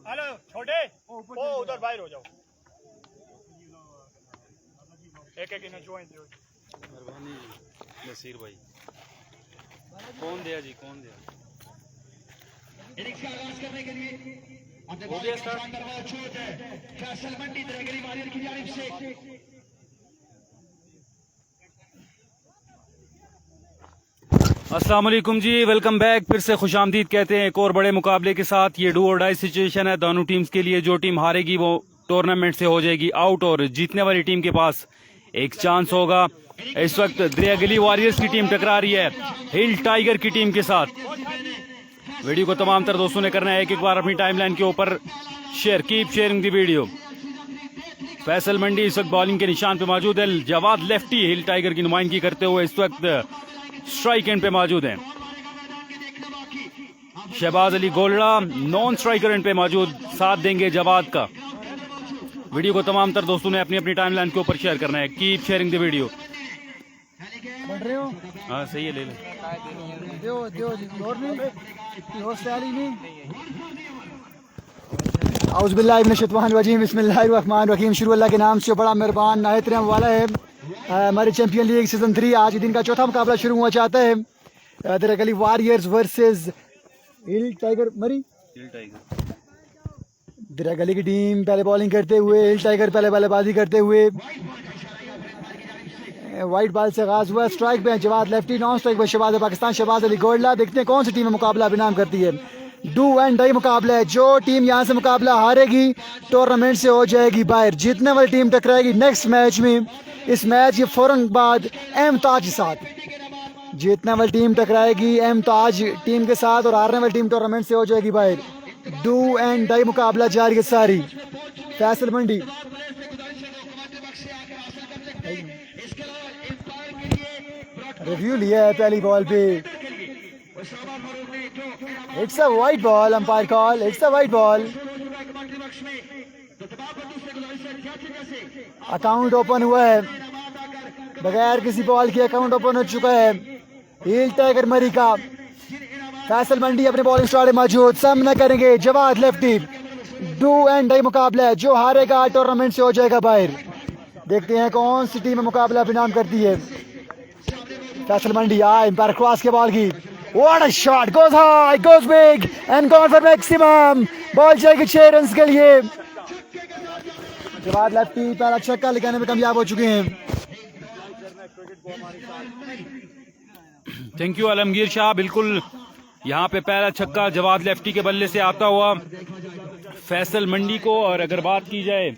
Hello छोटे ओ उधर बाहर हो जाओ। एक एक इन्हें ज्वाइन दो। मेहरबानी नसीर भाई। कौन दिया जी, कौन दिया? इनिंग्स का आगाज करने के लिए हो गया स्टार्ट। फैसल मंडी द्रगली वारियर की जानिब से अस्सलाम वालेकुम जी, वेलकम बैक। फिर से खुशामदीद कहते हैं एक और बड़े मुकाबले के साथ। ये डू और डाई सिचुएशन है दोनों टीम्स के लिए। जो टीम हारेगी वो टूर्नामेंट से हो जाएगी आउट और जीतने वाली टीम के पास एक चांस होगा। इस वक्त द्रियागली वॉरियर्स की टीम टकरा रही है हिल टाइगर की टीम के साथ। वीडियो को तमाम तर दोस्तों ने करना है एक एक बार अपनी टाइमलाइन के ऊपर share. Keep sharing the video. Faisal Mandi इस वक्त बॉलिंग के निशान पे मौजूद है। जवाद लेफ्टी हिल टाइगर की नुमाइंदगी करते हुए इस वक्त स्ट्राइक एंड पे मौजूद हैं। Shahbaz Ali Golra non striker end पे मौजूद, साथ देंगे जवाद का। वीडियो को तमाम तर दोस्तों ने अपनी अपनी टाइमलाइन के ऊपर शेयर करना है। Keep sharing the video. बढ़ रहे हो? हाँ सही है, ले लो। दियो दियो जी, और नहीं और स्टाइल ही नहीं। औज़ुबिल्लाहि मिनश्शैतानिर रजीम, बिस्मिल्लाहिर रहमानिर रहीम। शुरू अल्लाह के नाम से बड़ा मेहरबान नायत रहम वाला है। हमारे चैंपियन लीग सीजन 3 आज दिन का चौथा मुकाबला शुरू हुआ चाहता है। द्रियागली वॉरियर्स वर्सेस हिल टाइगर मरी। द्रियागली की टीम पहले बॉलिंग करते हुए, हिल टाइगर पहले बल्लेबाजी करते हुए। वाइट बॉल से आगाज हुआ। स्ट्राइक पे जवाद लेफ्टी, नॉन स्ट्राइक पे शहबाज पाकिस्तान शहबाज अली गोल्डा। देखते हैं कौन सी टीम में मुकाबला अभिनाम करती है। डू एंड डाई मुकाबला है। जो टीम यहाँ से मुकाबला हारेगी टूर्नामेंट से हो जाएगी बाहर। जीतने वाली टीम टकराएगी नेक्स्ट मैच में। इस मैच के फौरन बाद एमताज के साथ जीतने वाली टीम टकराएगी एमताज टीम के साथ और हारने वाली टीम टूर्नामेंट से हो जाएगी बाहर। डू एंड डाई मुकाबला जारी है सारी। फैसल मंडी रिव्यू लिया है पहली बॉल पे। It's a white ball, umpire call it's a white ball. Account open हुआ है, बगैर किसी बॉल के अकाउंट ओपन हो चुका है हिल टाइगर मरी का। फैसल मंडी अपने बॉलिंग स्टार्ट मौजूद, सामना करेंगे Jawad lefty. Do and die मुकाबला है। जो हारेगा टूर्नामेंट से हो जाएगा बाहर। देखते हैं कौन सी टीम में मुकाबला अभिनाम करती है। फैसल मंडी आए एम्पायर क्रॉस के बॉल की। What a shot! Goes high, goes big, and gone for maximum. Ball जाएगी 6 रन के लिए। जवाद लेफ्टी पहला छक्का लगाने में कामयाब हो चुके हैं। Thank you Alamgir Shah. बिल्कुल यहाँ पे पहला छक्का जवाद लेफ्टी के बल्ले से आता हुआ फैसल मंडी को। और अगर बात की जाए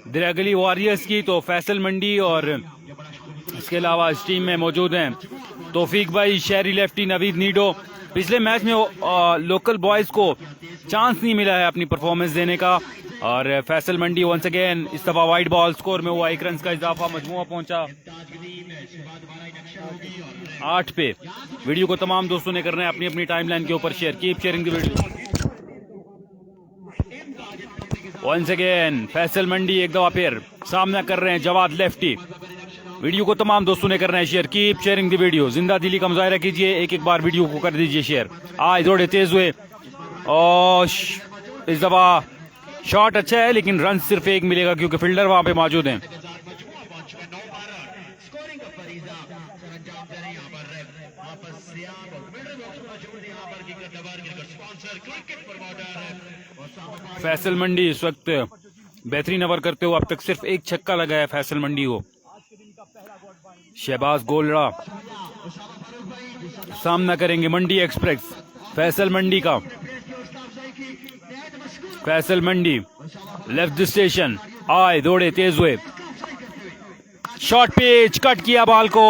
द्रियागली वॉरियर्स की तो फैसल मंडी और इसके अलावा इस टीम में मौजूद हैं तौफीक भाई, शहरी लेफ्टी, नवीद नीडो। पिछले मैच में लोकल बॉयज को चांस नहीं मिला है अपनी परफॉर्मेंस देने का। और फैसल मंडी वंस अगेन इस दफा वाइट बॉल स्कोर में हुआ 1 रन का इजाफा, मजमुआ पहुंचा 8 पे। वीडियो को तमाम दोस्तों ने करना है अपनी अपनी टाइमलाइन के ऊपर share. Keep sharing the video. Once again Faisal Mandi एक दफा फिर सामना कर रहे हैं जवाद लेफ्टी। वीडियो को तमाम दोस्तों ने करना है share. Keep sharing the video. जिंदा दिली का मुजाहिरा कीजिए, एक एक बार वीडियो को कर दीजिए शेयर। आज थोड़े तेज हुए और इस दफा शॉट अच्छा है लेकिन रन सिर्फ 1 मिलेगा क्योंकि फील्डर वहां पे मौजूद हैं। फैसल मंडी इस वक्त बेहतरीन ओवर करते हुए अब तक सिर्फ 1 छक्का लगा है फैसल मंडी को। शहबाज गोलड़ा सामना करेंगे मंडी एक्सप्रेस फैसल मंडी का। फैसल मंडी लेफ्ट स्टेशन आए, दौड़े, तेज हुए, शॉर्ट पिच कट किया बॉल को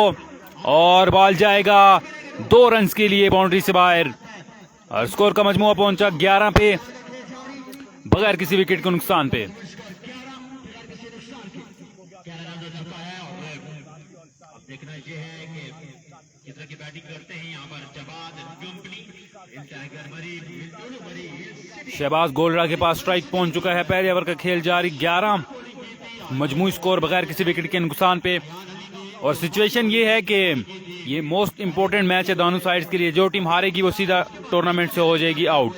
और बॉल जाएगा 2 रन के लिए बाउंड्री से बाहर। और स्कोर का मजमुआ पहुंचा 11 पे बगैर किसी विकेट के नुकसान पे। देखना ये है कि किस तरह की बैटिंग करते हैं यहाँ पर जवाद शहबाज गोलड़ा के पास स्ट्राइक पहुंच चुका है। पहले ओवर का खेल जारी, 11 मजमूई स्कोर बगैर किसी विकेट के नुकसान पे। और सिचुएशन ये है कि ये मोस्ट इम्पोर्टेंट मैच है दोनों साइड्स के लिए। जो टीम हारेगी वो सीधा टूर्नामेंट से हो जाएगी आउट।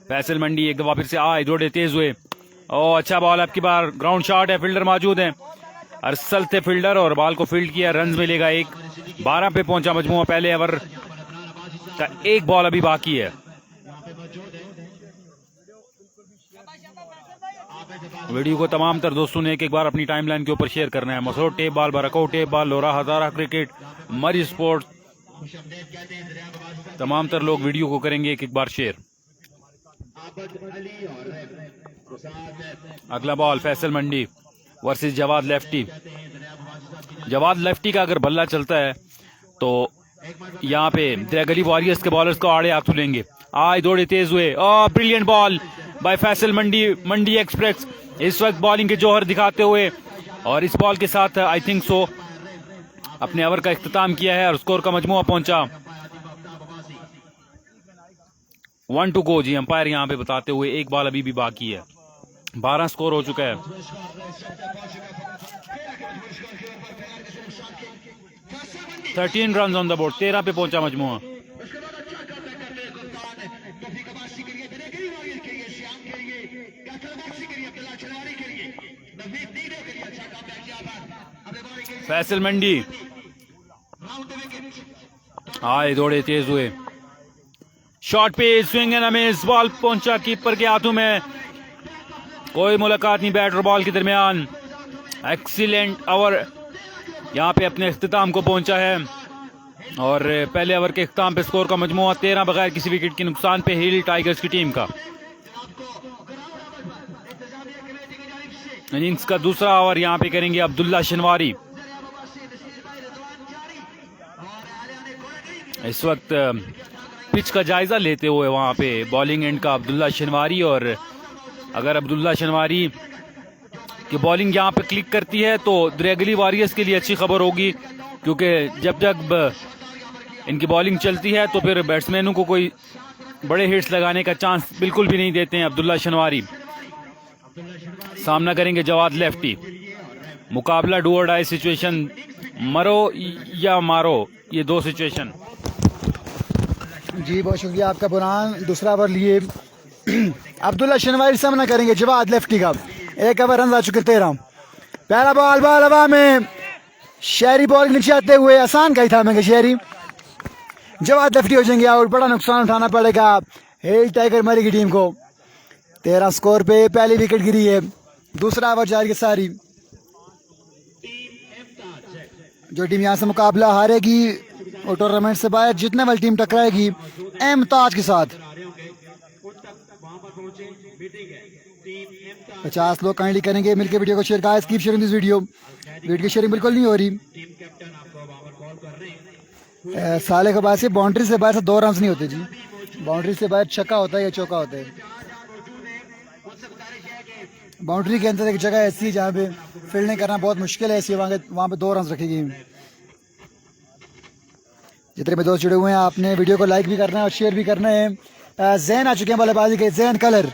फैसल मंडी एक दफा फिर से आए, जोड़े तेज हुए। ओ अच्छा बॉल, आपकी बार ग्राउंड शॉट है, फील्डर मौजूद है। अरसल थे फील्डर और बॉल को फील्ड किया, रन मिलेगा एक। 12 पे पहुंचा मजमुआ, पहले ओवर का एक बॉल अभी बाकी है। वीडियो को तमाम तर दोस्तों ने एक बार अपनी टाइमलाइन के ऊपर शेयर करना है। Masroor tape ball, Barko tape ball, Lora Hazara cricket, Murree sports, तमाम तर लोग वीडियो को करेंगे एक बार शेयर। अगला ball Faisal Mandi versus Jawad lefty. Jawad lefty का अगर बल्ला चलता है तो यहाँ पे गली वॉरियर्स के बॉलर्स को आड़े हाथ लेंगे। आए दौड़े तेज हुए, brilliant ball by Faisal Mandi express इस वक्त बॉलिंग के जौहर दिखाते हुए, और इस बॉल के साथ आई थिंक सो अपने ओवर का इख्तिताम किया है और स्कोर का मजमुआ पहुंचा 1 टू गो। जी अंपायर यहाँ पे बताते हुए एक बॉल अभी भी बाकी है, 12 स्कोर हो चुका है। रन ऑन द बोर्ड, 13 पे पहुंचा मजमुआ। फैसल मंडी आए दौड़े तेज हुए, शॉट पे स्विंग एंड अमेज, बॉल पहुंचा कीपर के हाथों में। कोई मुलाकात नहीं बैट और बॉल के दरमियान। एक्सीलेंट ओवर यहाँ पे अपने इख्तिताम को पहुंचा है और पहले ओवर के इख्तिताम पे स्कोर का मजमुआ 13 बगैर किसी विकेट के नुकसान पे हिल टाइगर्स की टीम का। इनिंग्स का दूसरा ओवर यहाँ पे करेंगे अब्दुल्ला शनवारी। इस वक्त पिच का जायजा लेते हुए वहां पे बॉलिंग एंड का अब्दुल्ला शनवारी, और अगर अब्दुल्ला शनवारी की बॉलिंग यहाँ पे क्लिक करती है तो द्रेगली वॉरियर्स के लिए अच्छी खबर होगी, क्योंकि जब जब इनकी बॉलिंग चलती है तो फिर बैट्समैनों को कोई बड़े हिट्स लगाने का चांस बिल्कुल भी नहीं देते हैं अब्दुल्ला शनवारी। सामना करेंगे जवाद लेफ्टी। मुकाबला डू और डाई सिचुएशन, मरो या मारो, ये दो सिचुएशन। जी बहुत शुक्रिया आपका बुरहान। दूसरा ओवर लिए अब्दुल्ला शनवारी सामना करेंगे जवाद लेफ्टी का। एक ओवर रन आ चुके 13। पहला बॉल हवा में, शहरी बॉल नीचे आते हुए आसान का ही था मैं शहरी। जवाद लेफ्टी हो जाएंगे आउट, बड़ा नुकसान उठाना पड़ेगा हिल टाइगर मरी की टीम को। 13 स्कोर पे पहली विकेट गिरी है। दूसरा ओवर जारी सारी। जो टीम यहाँ से मुकाबला हारेगी और टूर्नामेंट से बाहर जीतने वाली टीम टकराएगी एमताज के साथ। 50 लोग काइंडली करेंगे मिलकर वीडियो को share. Guys keep sharing this video की शेयरिंग बिल्कुल नहीं हो रही। साले के बाद से बाउंड्री से बाहर से 2 रन नहीं होते जी। बाउंड्री से बाहर छक्का होता है या चौका होता है। बाउंड्री के अंदर एक जगह ऐसी है जहाँ पे फील्डिंग करना बहुत मुश्किल है, इसलिए वहाँ पे 2 रन रखेगी। जितने भी दोस्त जुड़े हुए हैं आपने वीडियो को लाइक भी करना है और शेयर भी करना है। जैन आ चुके हैं बल्लेबाजी के, जैन कलर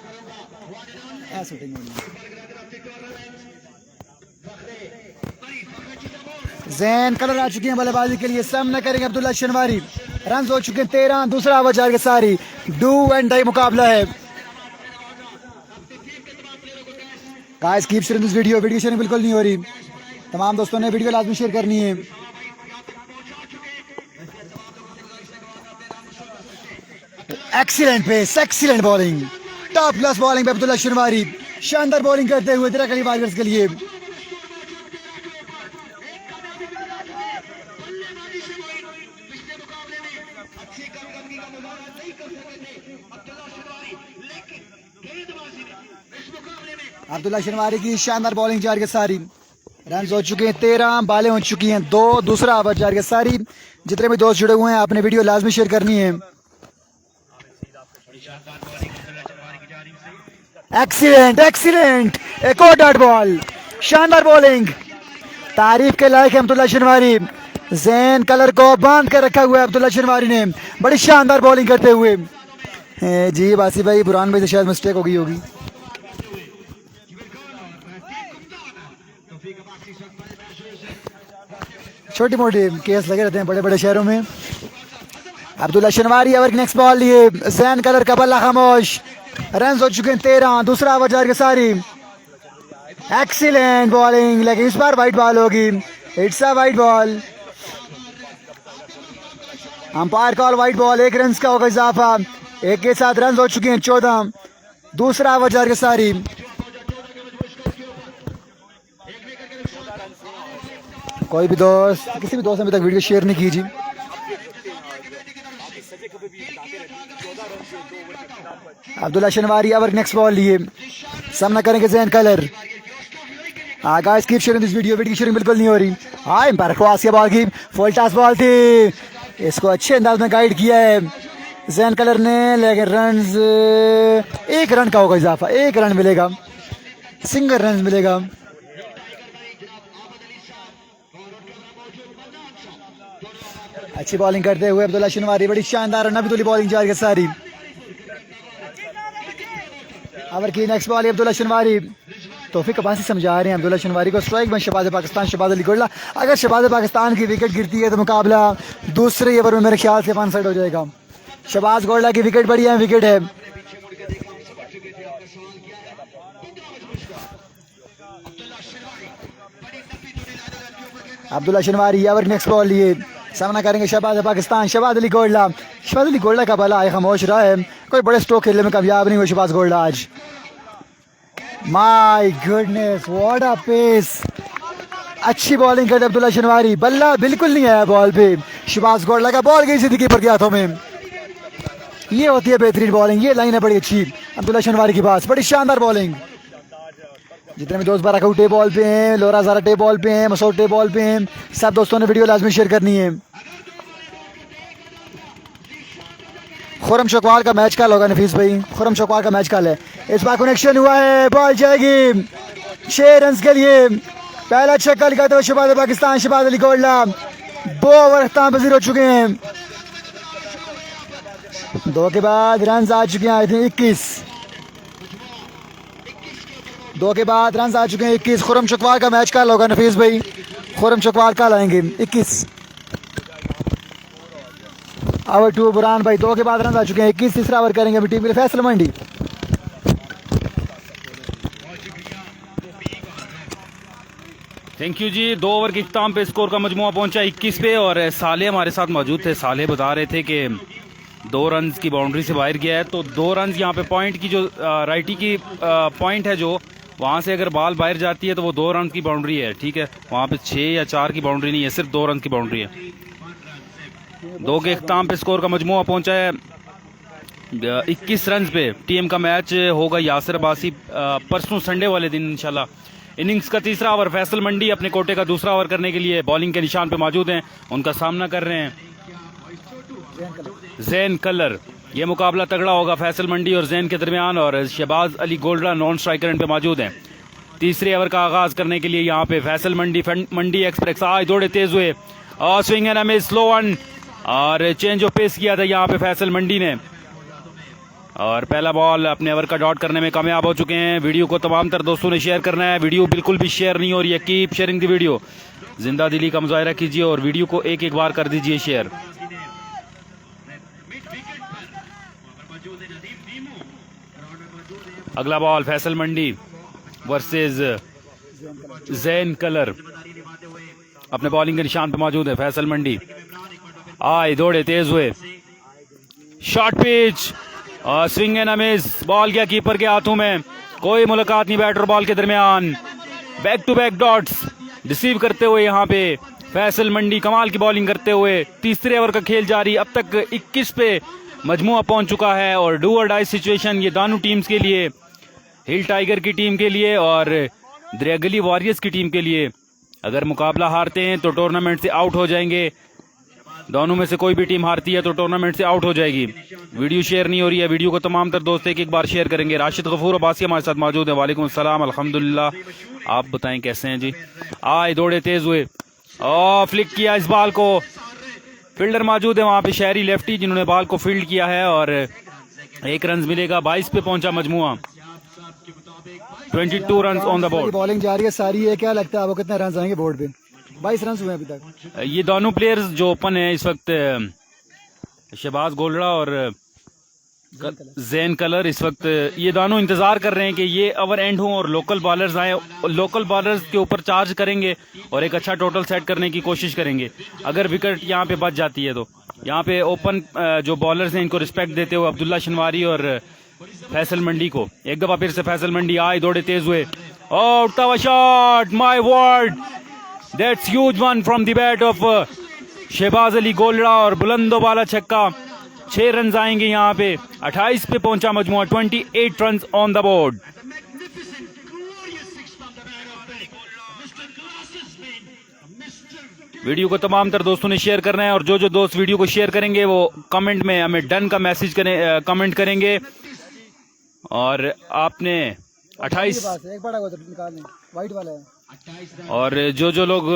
जैन कलर आ चुके हैं बल्लेबाजी के लिए। सामना करेंगे अब्दुल्ला शनवारी। रन हो चुके हैं 13। दूसरा ओवर जाएगा सारी। डू एंड डाई मुकाबला है। Guys keep sharing this video sharing बिल्कुल नहीं हो रही। तमाम दोस्तों ने वीडियो लाजमी शेयर करनी है। Excellent pace, excellent bowling, top class bowling पे अब्दुल्ला शनवारी। शानदार बॉलिंग करते हुए द्रेगली वॉरियर्स के लिए। अब्दुल्ला शनवारी की शानदार बॉलिंग जारी के सारी। रन हो चुके हैं 13, बालें हो चुकी हैं 2। दूसरा ओवर जारी के सारी। जितने भी दोस्त जुड़े हुए हैं आपने वीडियो लाजमी शेयर करनी है। एक्सीलेंट एक्सीलेंट, एक और डॉट बॉल, शानदार बॉलिंग, तारीफ के लायक है अब्दुल्ला शनवारी। जैन कलर को बांध कर रखा हुआ है अब्दुल्ला शनवारी ने, बड़ी शानदार बॉलिंग करते हुए। जी बासी भाई, बुरहान भाई से शायद मिस्टेक हो गई होगी। छोटी मोटी केस लगे रहते हैं बड़े बड़े शहरों में। अब्दुल्ला शनवारी ओवर की नेक्स्ट बॉल लिए जैन कलर का बल्ला खामोश। रन हो चुके हैं 13, दूसरा ओवर जार के सारी। एक्सीलेंट बॉलिंग, लेकिन इस बार वाइट बॉल होगी। It's a white ball. Umpire call white ball. 1 run का होगा इजाफा। एक के साथ रन हो चुके हैं 14, दूसरा ओवर जार के सारी। कोई भी दोस्त, किसी भी दोस्त ने अभी तक वीडियो शेयर नहीं कीजिए। Abdullah Shinwari over next ball लिए सामना करेंगे Jain colour. Guys keep sharing this video की शेयरिंग बिल्कुल नहीं हो रही। हाँ एम्पायर क्रॉस किया बॉल की, फुल टॉस बॉल थी, इसको अच्छे अंदाज में गाइड किया है जैन कलर ने, लेकिन रन 1 रन का होगा इजाफा। 1 रन मिलेगा, सिंगल रन मिलेगा। अच्छी बॉलिंग करते हुए अब्दुल्ला शनवारी, बड़ी शानदार नबीतुल्ली बॉलिंग जारी है सारी। ओवर की नेक्स्ट बॉल अब्दुल्ला शनवारी, तौफीक अब्बासी समझा रहे हैं अब्दुल्ला शनवारी को। स्ट्राइक में शहबाज पाकिस्तान, शहबाज अली गोल्ला। अगर शहबाज पाकिस्तान की विकेट गिरती है तो मुकाबला दूसरे ओवर में मेरे ख्याल से 1 साइड हो जाएगा। शहबाज गोल्ला की विकेट बढ़िया विकेट है। Abdullah Shinwari over next ball लिए सामना करेंगे शहबाज पाकिस्तान, शहबाज अली गोल्ला। शहबाज अली गोल्ला का बल्ला खामोश रहा है, कोई बड़े स्ट्रोक खेलने में कामयाब नहीं हुए शहबाज गोल्ला आज। My goodness what a pace. अच्छी बॉलिंग करते अब्दुल्ला शनवारी, बल्ला बिल्कुल नहीं आया बॉल पे। शहबाज गोल्ला का बॉल गई सीधी कीपर के हाथों में। ये होती है बेहतरीन बॉलिंग, ये लाइन है बड़ी अच्छी अब्दुल्ला शनवारी के पास, बड़ी शानदार बॉलिंग। जितने भी दोस्त बाराकाऊ टे बॉल पे हैं, लोरा ज़ारा टे बॉल पे हैं, मसूद टे बॉल पे हैं, सब दोस्तों ने वीडियो लाजमी शेयर करनी है। खुरम चकवाल का मैच कल होगा नफीस भाई, खुरम चकवाल का मैच कल है। इस बार कनेक्शन हुआ है, बॉल जाएगी 6 रन के लिए। पहला छक्का लगाते हुए शहबाज पाकिस्तान, शहबाज अली गोल्ला 2 ओवर पजीर हो चुके हैं। 2 के बाद रन आ चुके हैं आई थिंक 21। 2 के बाद रन आ चुके हैं 21। खुरम चकवाल का मैच कल होगा नफीस भाई, खुरम चकवाल कल आएंगे 21। ओवर 2 बुरान भाई, 2 के बाद रन आ चुके हैं 21। तीसरा ओवर करेंगे अभी टीम के लिए फैसल मंडी। थैंक यू जी। 2 ओवर के इख्ताम पे स्कोर का मजमुआ पहुंचा 21 पे, और साले हमारे साथ मौजूद थे। साले बता रहे थे कि 2 रन की बाउंड्री से बाहर गया है, तो 2 रन यहाँ पे पॉइंट की जो राइटी की पॉइंट है, जो वहाँ से अगर बॉल बाहर जाती है तो वो 2 रन की बाउंड्री है। ठीक है, वहाँ पे 6 या 4 की बाउंड्री नहीं है, सिर्फ 2 रन की बाउंड्री है। 2 के इख्ताम पे स्कोर का मजमुआ पहुंचा है 21 रन पे। टीम का मैच होगा यासिर अब्बासी परसों संडे वाले दिन इंशाल्लाह। इनिंग्स का तीसरा ओवर, फैसल मंडी अपने कोटे का दूसरा ओवर करने के लिए बॉलिंग के निशान पे मौजूद हैं। उनका सामना कर रहे हैं जैन कलर। ये मुकाबला तगड़ा होगा फैसल मंडी और जैन के दरमियान, और Shahbaz Ali गोल्डा non striker end पे मौजूद हैं। तीसरे ओवर का आगाज करने के लिए यहाँ पे फैसल मंडी एक्सप्रेस आज दौड़े तेज हुए, और swing and miss, slow one, और चेंज ऑफ पेस किया था यहाँ पे फैसल मंडी ने, और पहला बॉल अपने ओवर का डॉट करने में कामयाब हो चुके हैं। वीडियो को तमाम तर दोस्तों ने शेयर करना है, वीडियो बिल्कुल भी शेयर नहीं हो रही है। कीप शेयरिंग दी वीडियो, जिंदा दिली का मुजाहरा कीजिए और वीडियो को एक बार कर दीजिए शेयर। अगला ball Faisal Mandi versus Jain colour, अपने बॉलिंग के निशान पे मौजूद है फैसल मंडी। आए दौड़े तेज हुए, short pitch, swing and miss, ball गया कीपर के हाथों में। कोई मुलाकात नहीं बैटर बॉल के दरमियान, back to back dots receive करते हुए यहाँ पे फैसल मंडी कमाल की बॉलिंग करते हुए। तीसरे ओवर का खेल जारी, अब तक 21 पे मजमुआ पहुंच चुका है, और डू और डाई सिचुएशन ये दोनों टीम्स के लिए, हिल टाइगर की टीम के लिए और दरियागली वॉरियर्स की टीम के लिए। अगर मुकाबला हारते हैं तो टूर्नामेंट से आउट हो जाएंगे, दोनों में से कोई भी टीम हारती है तो टूर्नामेंट से आउट हो जाएगी। वीडियो शेयर नहीं हो रही है, वीडियो को तमाम तर दोस्त एक बार शेयर करेंगे। राशिद गफूर अब्बासी हमारे साथ मौजूद है। वालेकुम अस्सलाम, अल्हम्दुलिल्लाह, आप बताएं कैसे हैं जी। आए दौड़े तेज हुए, और फ्लिक किया इस बॉल को, फील्डर मौजूद है वहां पे शहरी लेफ्टी जिन्होंने बॉल को फील्ड किया है, और 1 रन मिलेगा। 22 पे पहुंचा मजमुआ, 22 run on the board. Bowling जारी है सारी है, क्या लगता है आपको कितने रन आएंगे बोर्ड पे? 22 रन हुए हैं अभी तक। ये दोनों प्लेयर्स जो ओपन है इस वक्त, शहबाज गोलड़ा और जैन कलर, इस वक्त ये दोनों इंतजार कर रहे हैं कि ये ओवर एंड हो और लोकल बॉलर्स आए। लोकल बॉलर्स के ऊपर चार्ज करेंगे और एक अच्छा टोटल सेट करने की कोशिश करेंगे। अगर विकेट यहाँ पे बच जाती है तो यहाँ पे ओपन जो बॉलर्स हैं इनको रिस्पेक्ट देते हुए अब्दुल्ला शनवारी और फैसल मंडी को, एक दफा फिर से फैसल मंडी आए, दौड़े तेज हुए और उठता हुआ shot, my word, that's huge one from the bat of Shahbaz Ali Golra और बुलंदो वाला छक्का। 6 रन आएंगे यहाँ पे, 28 पे पहुंचा मजमुआ, 28 run on the board. Video को तमाम तर दोस्तों ने शेयर करना है और जो जो दोस्त वीडियो को शेयर करेंगे वो कमेंट में हमें डन का मैसेज करें, कमेंट करेंगे। और आपने 28 एक बड़ा वाइट वाला है। और जो जो लोग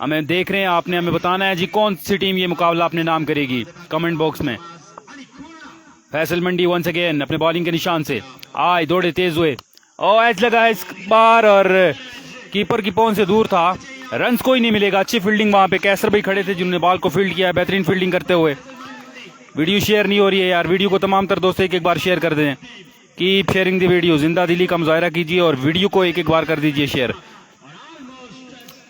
हमें देख रहे हैं आपने हमें बताना है जी कौन सी टीम ये मुकाबला अपने नाम करेगी कमेंट बॉक्स में। फैसल मंडी वंस अगेन अपने बॉलिंग के निशान से आए, दौड़े तेज हुए और एज लगा इस बार और कीपर की पहुंच से दूर था, रन्स कोई नहीं मिलेगा। अच्छी फील्डिंग वहां पे कैसर भाई खड़े थे जिन्होंने बॉल को फील्ड किया, बेहतरीन फील्डिंग करते हुए। वीडियो शेयर नहीं हो रही है यार, वीडियो को तमाम तर दोस्त एक बार शेयर कर दें। कीप शेयरिंग दी वीडियो, जिंदा दिली का मुजाहरा कीजिए और वीडियो को एक बार कर दीजिए शेयर।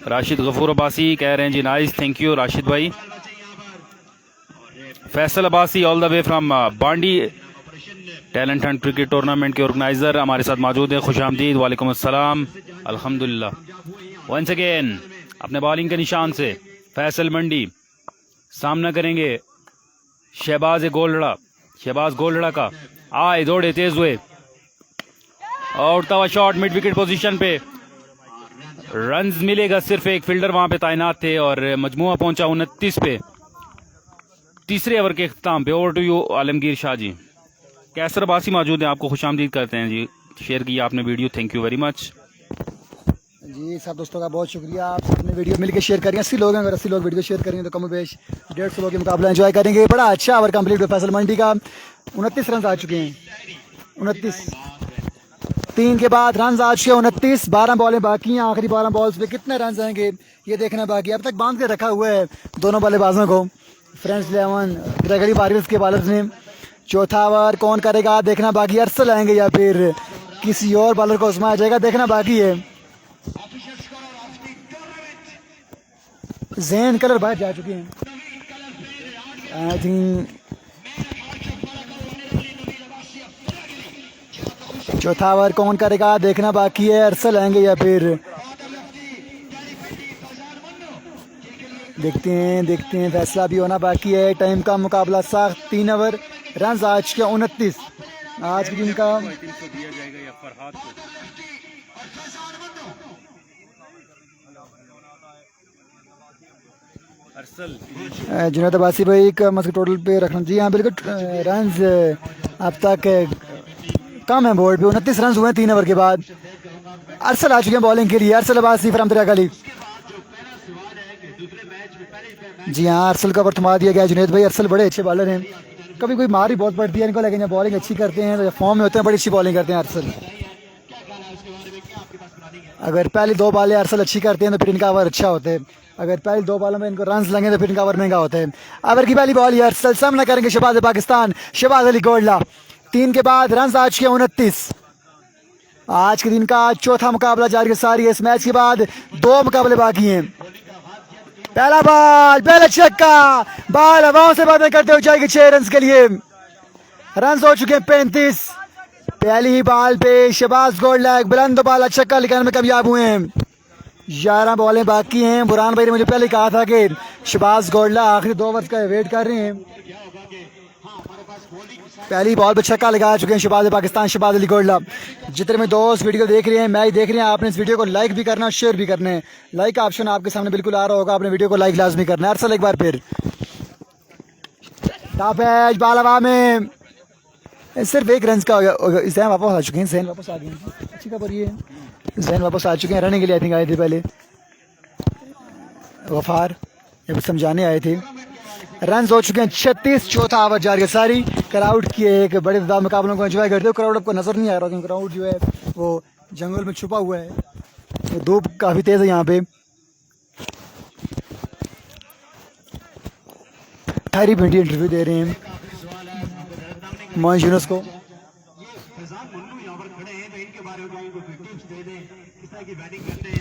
राशिद गफूर अब्बासी कह रहे हैं जी नाइस, थैंक यू राशिद भाई। Faisal Abbasi all the way from बांडी टैलेंट हंट क्रिकेट टूर्नामेंट के ऑर्गेनाइजर हमारे साथ मौजूद है, खुशामदीद, वालेकुम अस्सलाम, अल्हम्दुलिल्लाह। वंस अगेन अपने बॉलिंग के निशान से फैसल मंडी सामना करेंगे शहबाज गोलड़ा का, आए, दौड़े तेज हुए और उड़ता हुआ शॉट मिड विकेट पोजीशन पे, रन्स मिलेगा, सिर्फ एक फील्डर वहां पे तैनात थे और मजमुआ पहुंचा 29 पे तीसरे ओवर के इख्तिताम पे। Over to you Alamgir Shah ji. Kaiser Abbasi मौजूद है, आपको खुशामदीद करते हैं जी, शेयर किया आपने video, thank you very much जी। सब दोस्तों का बहुत शुक्रिया, आप सबने वीडियो मिलकर शेयर करेंगे। 80 लोग हैं, अगर 80 लोग वीडियो शेयर करेंगे तो कम बेश 150 लोग के मुकाबला एंजॉय करेंगे। बड़ा अच्छा ओवर कंप्लीट हुआ फैसल मंडी का, 29 रन आ चुके हैं, 29 3 के बाद रन आ चुके हैं 29। 12 बॉलें बाकी हैं, आखिरी 12 बॉल्स पे कितने रन आएंगे ये देखना बाकी। अब तक बांध के रखा हुआ है दोनों बल्लेबाजों को फ्रेंड्स 11 रेगली वारियर्स के बॉलर्स ने। चौथा ओवर कौन करेगा देखना बाकी, अरसल आएंगे या फिर किसी और बॉलर को आजमाया जाएगा देखना बाकी है। जैन कलर बाहर जा चुके हैं, आई थिंक चौथा ओवर कौन करेगा देखना बाकी है, अरसल आएंगे या फिर देखते हैं फैसला भी होना बाकी है। टाइम का मुकाबला सख्त, 3 ओवर, रन आज के 29 आज के दिन का। जुनैद अब्बासी भाई का मस्क टोटल पे रखना जी। हाँ बिल्कुल, रन्स अब तक कम है बोर्ड पे, 29 रन हुए हैं 3 ओवर के बाद। अरसल आ चुके हैं बॉलिंग के लिए, अरसल अब्बासी फ्रॉम तिरागली। जी हाँ, अरसल का ओवर थमा दिया गया जुनैद भाई। अरसल बड़े अच्छे बॉलर हैं, कभी कोई मार भी बहुत पड़ती है इनको, लेकिन जब बॉलिंग अच्छी करते हैं तो फॉर्म में होते हैं बड़ी अच्छी बॉलिंग करते हैं अरसल। अगर पहली 2 बॉलें अरसल अच्छी करते हैं तो फिर इनका ओवर अच्छा होता है, अगर पहली 2 बॉलों में इनको रन लगे तो फिर इनका ओवर महंगा होता है। ओवर की पहली बॉल अरसल सामना करेंगे शहबाज पाकिस्तान, शहबाज अली गोलड़ा। 3 के बाद रन आज के 29। आज के दिन का चौथा मुकाबला जारी सारी है। इस मैच के बाद 2 मुकाबले बाकी हैं। पहला बॉल, पहला छक्का, बॉल हवाओं से बातें करते हुए जाएगी 6 रन के लिए। रन हो चुके हैं 35। पहली ही बॉल पे शहबाज गोलड़ा एक बुलंद वाला छक्का लगाने में कामयाब हुए हैं। 11 बॉलें बाकी हैं। बुरहान भाई ने मुझे पहले कहा था कि शहबाज गोलड़ा आखिरी 2 ओवर का वेट कर रहे हैं। पहली बॉल पे छक्का लगा चुके हैं शहबाज पाकिस्तान, शहबाज अली गोलड़ा। जितने में दोस्त वीडियो देख रहे हैं, मैच देख रहे हैं, आपने इस वीडियो को लाइक भी करना, शेयर भी करना है। लाइक का ऑप्शन आपके सामने बिल्कुल आ रहा होगा, आपने वीडियो को लाइक लाजमी करना है। अरसल एक बार फिर टॉप एज बाल हवा में, सिर्फ 1 रन का हो गया। जैन वापस आ चुके हैं, जैन वापस आ गए हैं, अच्छी खबर ये है। जैन वापस आ चुके हैं, रनिंग के लिए आई थिंक आए थे पहले गफार, ये समझाने आए थे। रन हो चुके हैं 36। चौथा ओवर जारी है सारी। क्राउड की एक बड़े तादाद मुकाबलों को एंजॉय करते हो। क्राउड आपको नजर नहीं आ रहा क्योंकि क्राउड जो है वो जंगल में छुपा हुआ है। धूप काफ़ी तेज़ है यहाँ पे। थारी भिंडी इंटरव्यू दे रहे हैं मोइन यूनुस को।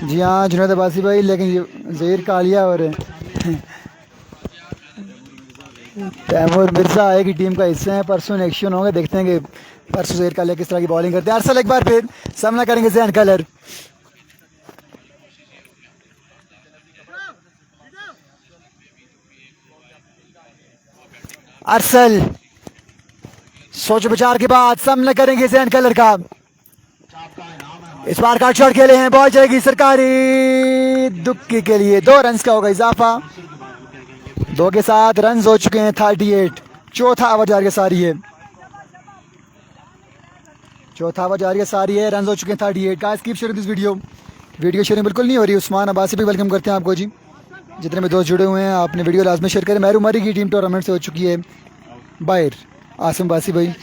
जी हाँ जुनैद अब्बासी भाई, लेकिन ये ज़हीर कालिया और तैमूर मिर्जा आए की टीम का हिस्सा है। परसों एक्शन होंगे, देखते हैं कि परसों ज़हीर कालिया किस तरह की बॉलिंग करते हैं। अरसल एक बार फिर सामना करेंगे ज़ैन कलर। अरसल सोच विचार के बाद सामना करेंगे ज़ैन कलर का। इस बार काट शॉट खेले हैं, बॉल जाएगी सरकारी दुक्की के लिए। 2 रन का होगा इजाफा, 2 के साथ रन हो चुके हैं 38। चौथा ओवर जारी सारी है, चौथा ओवर जारी सारी है, रन हो चुके हैं 38। Guys keep sharing this video. Video sharing बिल्कुल नहीं हो रही। उस्मान अब्बासी भी वेलकम करते हैं आपको जी। जितने भी दोस्त जुड़े हुए हैं आपने वीडियो लाजमी शेयर करें। महरू मरी की टीम टूर्नामेंट से हो चुकी है बाहर। आसिम बासी भाई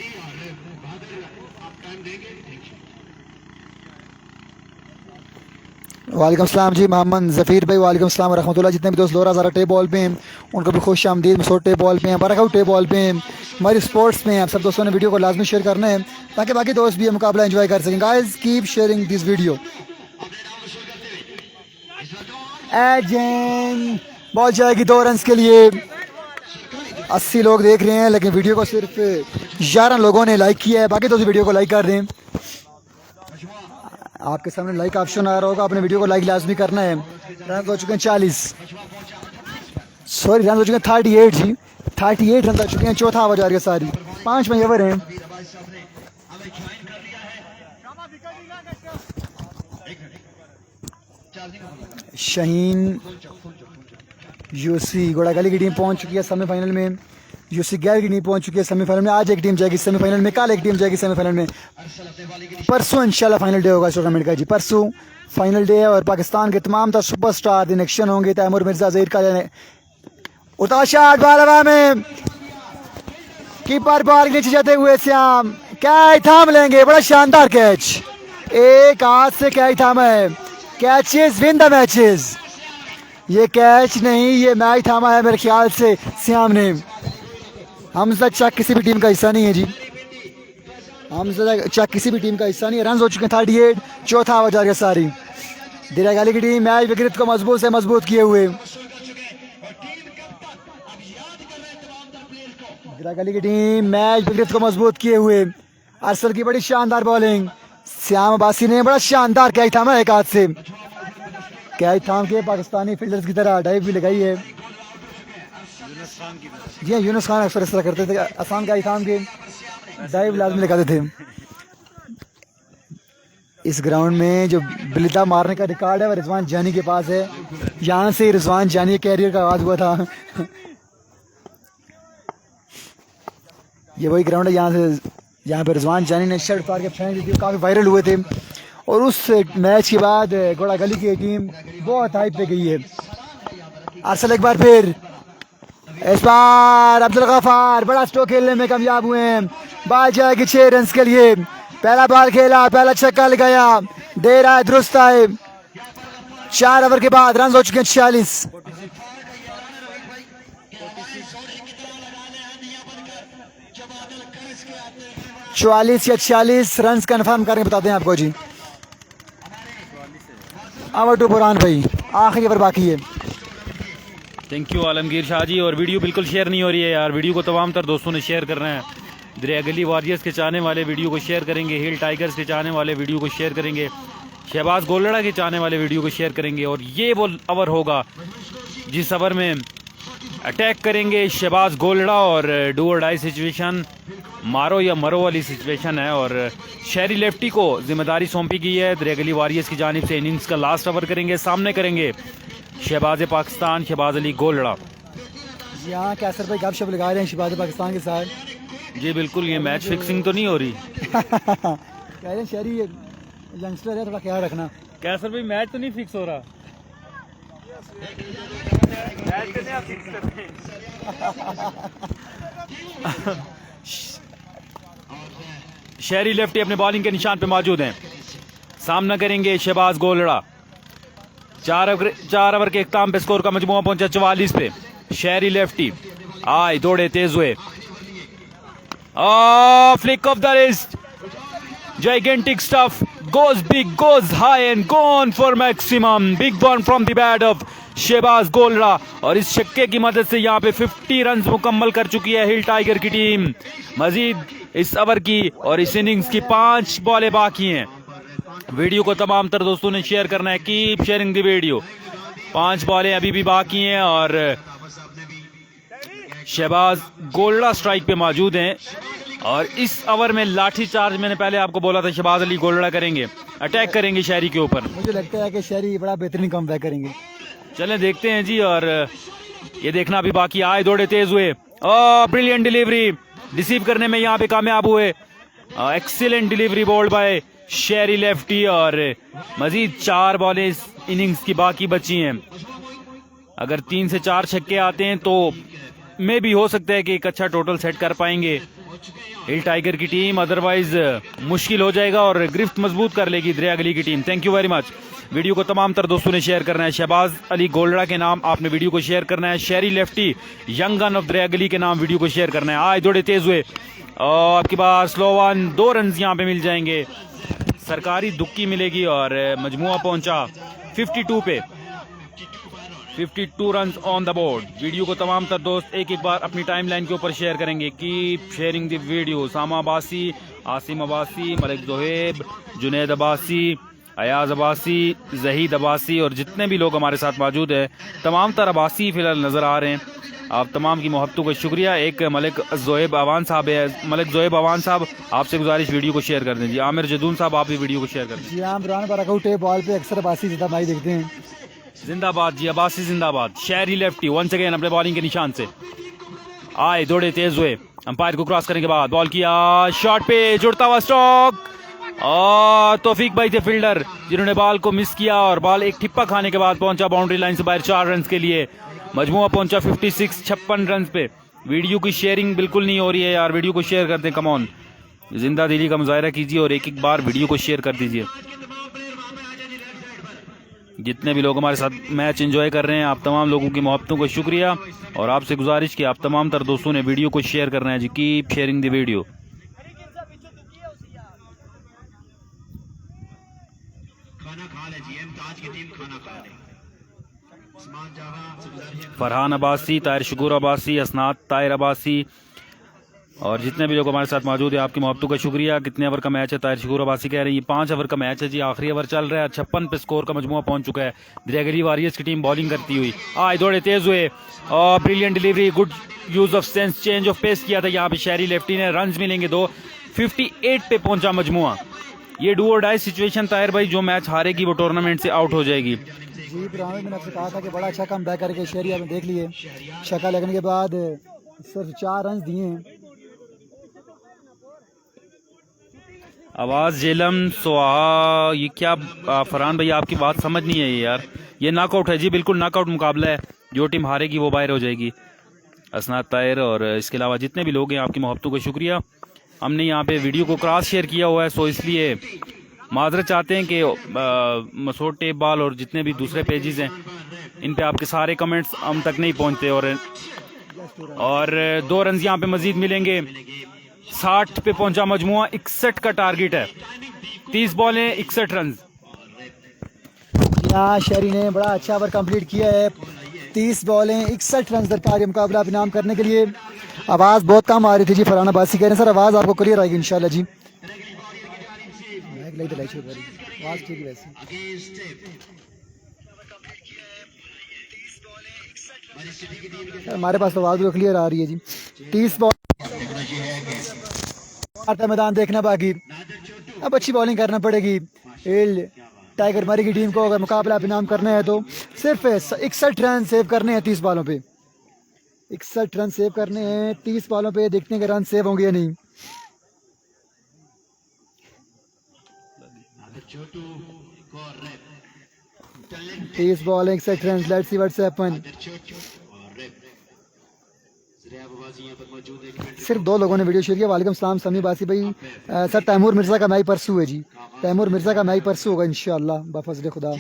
वालेकुम सलाम जी। मोहम्मद ज़फ़ीर भाई वालेकुम सलाम रहमतुल्लाह। जितने भी दोस्त लोरा ज़रा टे बॉल पे हैं उनको भी खुश आमदीद। मसोट टे बॉल पे हैं, बरकआउट टे बॉल पे हैं, हमारी स्पोर्ट्स में हैं। आप सब दोस्तों ने वीडियो को लाजमी शेयर करना है ताकि बाकी दोस्त भी ये मुकाबला एंजॉय कर सकें। Guys keep sharing this video. Agent ball जाएगी 2 रन के लिए। 80 लोग देख रहे हैं लेकिन वीडियो को सिर्फ 11 लोगों ने लाइक किया है। बाकी दोस्त वीडियो को लाइक कर दें। आपके सामने लाइक ऑप्शन आ रहा होगा, अपने वीडियो को लाइक लाजमी करना है। रन हो चुके हैं 40, सॉरी रन हो चुके हैं 38 जी। 38 रन हो चुके हैं। चौथा ओवर जा रही है सारी, 5 में ओवर हैं। शाहीन यूसी गोड़ागली की टीम पहुंच चुकी है सेमीफाइनल में। यूसी गैर की टीम पहुंच चुकी है सेमीफाइनल में। आज एक टीम जाएगी सेमीफाइनल में, कल एक टीम जाएगी सेमीफाइनल में। परसों इंशाल्लाह फाइनल डे होगा इस टूर्नामेंट का जी। परसों फाइनल डे है और पाकिस्तान के तमाम तर सुपरस्टार इन एक्शन होंगे। तैमूर मिर्जा, ज़हीर कालिया ने उतार शॉट बाल हवा में, कीपर बॉल नीचे जाते हुए श्याम कैच थाम लेंगे। बड़ा शानदार कैच, एक हाथ से कैच थामा है। Catches win the matches. ये कैच नहीं, ये मैच थामा है मेरे ख्याल से श्याम ने। हमजा चक किसी भी टीम का हिस्सा नहीं है जी। हमजा चक किसी भी टीम का हिस्सा नहीं है। रन हो चुके हैं 38। चौथा ओवर जा रही है सारी। दिरागाली की टीम मैच विकेट को मजबूत से मजबूत किए हुए। दिरागाली की टीम मैच विकेट को मजबूत किए हुए। अरसल की बड़ी शानदार बॉलिंग। श्याम अब्बासी ने बड़ा शानदार कैच थामा एक हाथ से। कैच थाम के पाकिस्तानी फील्डर्स की तरह डाइव भी लगाई है। जी हाँ, यूनुस खान अक्सर इस तरह करते थे। आसान कैच थाम के डाइव लाजमी लगाते थे। इस ग्राउंड में जो बिलिता मारने का रिकॉर्ड है वो रिजवान जानी के पास है। यहाँ से रिजवान जानी के कैरियर का आगाज हुआ था। ये वही ग्राउंड है यहाँ पे रिजवान जानी ने शर्ट उतार के फेंक दी थी, काफ़ी वायरल हुए थे। और उस मैच के बाद गोड़ागली की टीम बहुत हाइप पे गई है। अरसल एक बार फिर, इस बार अब्दुल गफ्फार बड़ा स्ट्रोक खेलने में कामयाब हुए हैं। बॉल जाएगी 6 रन के लिए। पहला बॉल खेला, पहला छक्का लगाया, दे रहा है दुरुस्त है। 4 ओवर के बाद रन हो चुके हैं 46। या 46 रन कन्फर्म करके बताते हैं आपको जी। ओवर टू बुरहान भाई, आखिरी ओवर बाकी है। थैंक यू आलमगीर शाह जी। और वीडियो बिल्कुल शेयर नहीं हो रही है यार, वीडियो को तमाम तर दोस्तों ने शेयर करना है। दरियागली वॉरियर्स के चाहने वाले वीडियो को शेयर करेंगे, हिल टाइगर्स के चाहने वाले वीडियो को शेयर करेंगे, शहबाज गोलड़ा के चाहने वाले वीडियो को शेयर करेंगे। और ये वो ओवर होगा जिस ओवर में अटैक करेंगे शहबाज गोलड़ा और डू और डाई सिचुएशन, मारो या मरो वाली सिचुएशन है। और शहरी लेफ्टी को जिम्मेदारी सौंपी गई है दरियागली वॉरियर्स की जानिब से। इनिंग्स का लास्ट ओवर करेंगे, सामने करेंगे शहबाज पाकिस्तान शहबाज अली गोलड़ा। यहाँ कैसर भाई गपशप लगा रहे हैं शहबाज पाकिस्तान के साथ। जी बिल्कुल, ये मैच फिक्सिंग तो नहीं हो रही। कह रहे हैं शहरी यंगस्टर है, थोड़ा ख्याल रखना। कैसर भाई मैच तो नहीं फिक्स हो रहा। शहरी लेफ्टी अपने बॉलिंग के निशान पे मौजूद हैं। सामना करेंगे शहबाज गोलड़ा। 4 ओवर के इख्ताम पे स्कोर का मजमुआ पहुंचा 44 पे। शहरी लेफ्टी आए दौड़े तेज हुए, flick of the wrist, gigantic stuff, goes big, goes high and gone for maximum. Big one from the bat of Shahbaz Golra, और इस छक्के की मदद से यहाँ पे 50 रन मुकम्मल कर चुकी है हिल टाइगर की टीम। मजीद इस ओवर की और इस इनिंग्स की 5 बॉलें बाकी हैं। वीडियो को तमाम तर दोस्तों ने शेयर करना है, कीप शेयरिंग द वीडियो। 5 बॉलें अभी भी बाकी हैं और शहबाज गोलरा स्ट्राइक पे मौजूद हैं। और इस ओवर में लाठी चार्ज मैंने पहले आपको बोला था शहबाज अली गोलरा करेंगे, अटैक करेंगे शहरी के ऊपर। मुझे लगता है कि शहरी बड़ा बेहतरीन कमबैक करेंगे। चलें देखते हैं जी। और ये देखना अभी बाकी, आए दौड़े तेज हुए, ब्रिलियंट डिलीवरी, रिसीव करने में यहाँ पे कामयाब हुए। एक्सीलेंट डिलीवरी बॉल्ड बाय शहरी लेफ्टी। और मजीद 4 बॉलें इस इनिंग्स की बाकी बची हैं। अगर 3 से 4 छक्के आते हैं तो मे भी हो सकता है कि एक अच्छा टोटल सेट कर पाएंगे हिल टाइगर की टीम, अदरवाइज मुश्किल हो जाएगा और गिरफ्त मजबूत कर लेगी दरिया गली की team. Thank you very much. Video को तमाम तर दोस्तों ने शेयर करना है। शहबाज अली गोलरा के नाम आपने वीडियो को शेयर करना है। शहरी लेफ्टी यंग गन ऑफ दरिया गली के नाम वीडियो को शेयर करना है। आए दौड़े तेज हुए और आपके पास स्लो वन, 2 रन यहाँ पे मिल जाएंगे, सरकारी दुक्की मिलेगी और मजमुआ पहुंचा 52 पे। 52 run on the board. Video को तमाम तर दोस्त एक एक बार अपनी टाइमलाइन के ऊपर शेयर करेंगे। Keep sharing the video. सामा अब्बासी, आसिम अब्बासी, मलिक जोहेब, जुनैद अब्बासी, अयाज अब्बासी, जहीद अब्बासी और जितने भी लोग हमारे साथ मौजूद है, तमाम तर अब्बासी फिलहाल नजर आ रहे हैं। आप तमाम की मोहब्बतों का शुक्रिया। एक मलिक जोहेब अवान साहब है, मलिक जोहेब अवान साहब आपसे गुजारिश वीडियो को शेयर कर दें जी। आमिर जदून साहब आप भी वीडियो को शेयर कर दें। जी हाँ, इमरान बरकआउट है, बॉल पे अक्सर अब्बासी ज़्यादा भाई देखते हैं। जिंदाबाद जी, अब्बासी जिंदाबाद। शहरी लेफ्टी वंस अगेन अपने बॉलिंग के निशान से आए दौड़े तेज हुए, अंपायर को क्रॉस करने के बाद बॉल किया, शॉट पे जुड़ता हुआ स्ट्रोक और तौफीक भाई थे फील्डर जिन्होंने बॉल को मिस किया और बॉल एक ठिप्पा खाने के बाद पहुंचा बाउंड्री लाइन से बाहर 4 रन के लिए। मजमुआ पहुंचा 56, 56 रन पे। वीडियो की शेयरिंग बिल्कुल नहीं हो रही है यार, वीडियो को शेयर कर दें, कम ऑन, जिंदा दिली का मुजाहरा कीजिए और एक एक बार वीडियो को शेयर कर दीजिए। जितने भी लोग हमारे साथ मैच एंजॉय कर रहे हैं, आप तमाम लोगों की मोहब्बतों को शुक्रिया और आपसे गुजारिश कि आप तमाम तर दोस्तों ने वीडियो को शेयर करना है जी। Keep sharing the video. खाना खा ले जी, ताज की टीम खाना खा ले। फरहान अब्बासी, ताहिर शकूर अब्बासी, असनाद ताहिर अब्बासी और जितने भी लोग हमारे साथ मौजूद है, आपकी मोहब्बतों का शुक्रिया। कितने ओवर का मैच है? ताहिर शकूर अब्बासी कह रहे हैं ये 5 ओवर का मैच है जी, आखिरी ओवर चल रहा है। 56 पे स्कोर का मजमुआ पहुंच चुका है। दरिया गली वॉरियर्स की टीम बॉलिंग करती हुई आए दौड़े तेज हुए और brilliant delivery, good use of sense, change of pace किया था यहाँ पे शहरी लेफ्टी ने। रन मिलेंगे 2। 58 पे पहुंचा मजमुआ। ये डू और डाई सिचुएशन ताहिर भाई, जो मैच हारेगी वो टूर्नामेंट से आउट हो जाएगी। जी इब्राहिम, मैंने आपसे कहा था कि बड़ा अच्छा कम बैक करके शहरी आपने देख लिए, शक्ल लगने के बाद सिर्फ 4 रन दिए हैं। आवाज जेलम सुहा, ये क्या फरहान भाई आपकी बात समझ नहीं है यार, ये नॉकआउट है जी, बिल्कुल नॉकआउट मुकाबला है। जो टीम हारेगी वो बाहर हो जाएगी। असनाद ताहिर और इसके अलावा जितने भी लोग हैं, आपकी मोहब्बतों का शुक्रिया। हमने यहाँ पे वीडियो को क्रॉस शेयर किया हुआ है, सो इसलिए माजरत चाहते हैं कि मसोड टेप बॉल और जितने भी दूसरे पेजेस हैं इन पे आपके सारे कमेंट्स हम तक नहीं पहुँचते। और 2 रन यहाँ पे मजीद मिलेंगे। 60 पे पहुंचा मजमुआ, 61 का टारगेट है। 30 बॉलें 61 रन। यहाँ शहरी ने बड़ा अच्छा ओवर कंप्लीट किया है। 30 बॉलें 61 रन दरकार मुकाबला इनाम करने के लिए। आवाज़ बहुत कम आ रही थी जी, फरहान अब्बासी कह रहे हैं सर आवाज़ आपको क्लियर आएगी इंशाल्लाह जी। आवाज़ ठीक है वैसे। हमारे पास तो आवाज़ क्लियर आ रही है जी। 30 बॉल मैदान देखना बाकी, अब अच्छी बॉलिंग करना पड़ेगी। हिल टाइगर मरी की टीम को अगर मुकाबला इनाम करना है तो सिर्फ 61 रन सेव करने हैं 30 बॉलों पे। 61 रन सेव करने हैं 30 बॉलों पे, देखते हैं कि रन सेव होंगे या नहीं। तीस ball 61 run. Let's see what's happen. सिर्फ 2 लोगों ने वीडियो शेयर किया। वालेकुम सलाम समी बासी भाई। सर तैमूर मिर्ज़ा का मैच परसों है जी, तैमूर मिर्ज़ा का मैच परसों होगा इंशाल्लाह, बाफज़ल खुदा।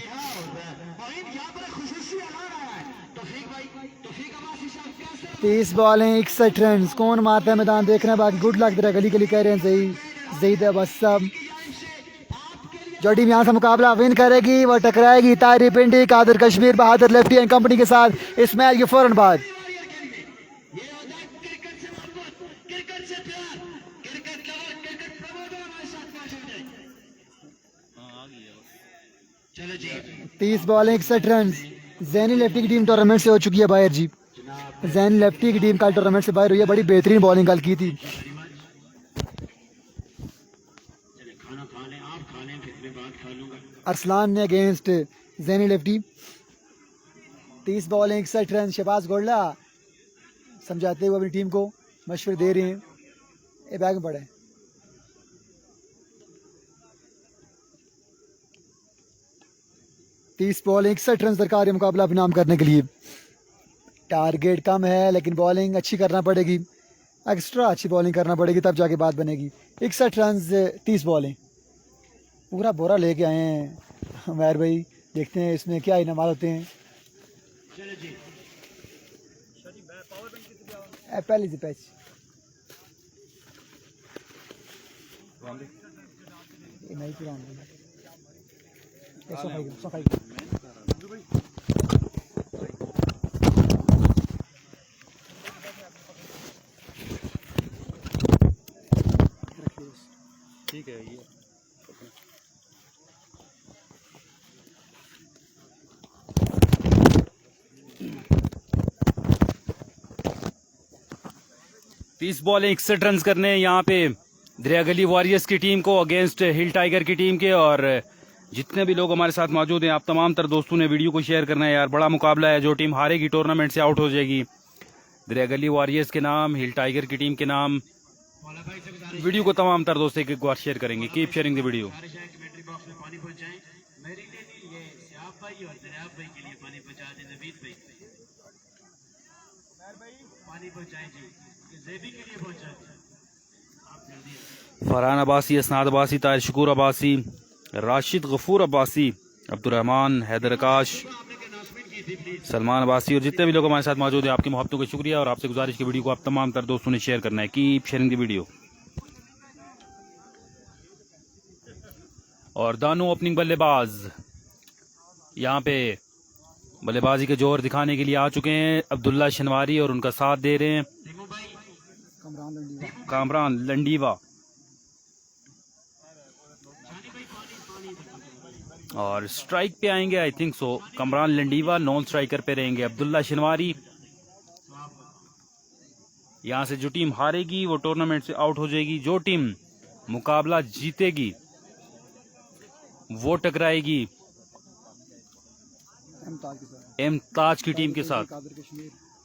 30 बॉलें 61 रन। कौन मारता है मैदान देखना है, बाकी गुड लक तेरा गली गली कह रहे हैं सही जहीद बस सब। जो टीम यहाँ से मुकाबला विन करेगी वो टकराएगी ताहिर पिंडी, Qadir Kashmir, Bahadur lefty and company के साथ इस मैच के फौरन बाद। चलो जी 30 बॉलें 61 रन। जैनी लेफ्टी की टीम टूर्नामेंट से हो चुकी है बाहर जी। जैनी लेफ्टी की टीम कल टूर्नामेंट से बाहर हुई है, बड़ी बेहतरीन बॉलिंग कल की थी। चले खाना खा लें, आप खा लें, फिर मैं बात खा लूंगा। अरसलान ने अगेंस्ट जैनी लेफ्टी 30 बॉलें 61 रन। शहबाज गोल्ला समझाते हुए अपनी टीम को मशवरे दे रहे हैं। ये बैग में पड़े 30 बॉलिंग 61 रन दरकार है मुकाबला अपने नाम करने के लिए। टारगेट कम है लेकिन बॉलिंग अच्छी करना पड़ेगी, एक्स्ट्रा अच्छी बॉलिंग करना पड़ेगी तब जाके बात बनेगी। 61 रन 30 बॉलिंग पूरा बोरा लेके आए हैं उमैर भाई, देखते हैं इसमें क्या इनाम होते हैं। चलो जी पहले से पैच नहीं पूरा ठीक है ये 30 बॉलें 61 रन करने यहाँ पे दरिया गली वॉरियर्स की टीम को अगेंस्ट हिल टाइगर की टीम के। और जितने भी लोग हमारे साथ मौजूद हैं, आप तमाम तर दोस्तों ने वीडियो को शेयर करना है यार, बड़ा मुकाबला है। जो टीम हारेगी टूर्नामेंट से आउट हो जाएगी। दरिया गली वॉरियर्स के नाम, हिल टाइगर की टीम के नाम। वीडियो को तमाम तर दोस्त एक बार शेयर करेंगे। Keep sharing the video. Commentary box में पानी पहुंचाएं। मेरे लिए नहीं, ये सियाब भाई और जनाब भाई के लिए पानी पहुंचा दें। नवीद भाई पानी पहुंचाएं जी, ये ज़ेबी के लिए पहुंचा दें आप जल्दी। फरहान अब्बासी, असनाद अब्बासी, ताहिर शकूर अब्बासी, राशिद गफूर अब्बासी, अब्दुर्रहमान, हैदर आकाश, सलमान अब्बासी और जितने भी लोग हमारे साथ मौजूद हैं, आपकी मोहब्बतों का शुक्रिया। और आपसे गुजारिश की वीडियो को आप तमाम तर दोस्तों ने शेयर करना है। Keep sharing the video. और दानू ओपनिंग बल्लेबाज यहाँ पे बल्लेबाजी के जोर दिखाने के लिए आ चुके हैं। अब्दुल्ला शनवारी और उनका साथ दे रहे हैं कामरान लंडीवा। और स्ट्राइक पे आएंगे I think so Kamran Landiwa, non striker पे रहेंगे अब्दुल्ला शनवारी। यहाँ से जो टीम हारेगी वो टूर्नामेंट से आउट हो जाएगी। जो टीम मुकाबला जीतेगी वो टकराएगी इम्ताज की टीम के साथ।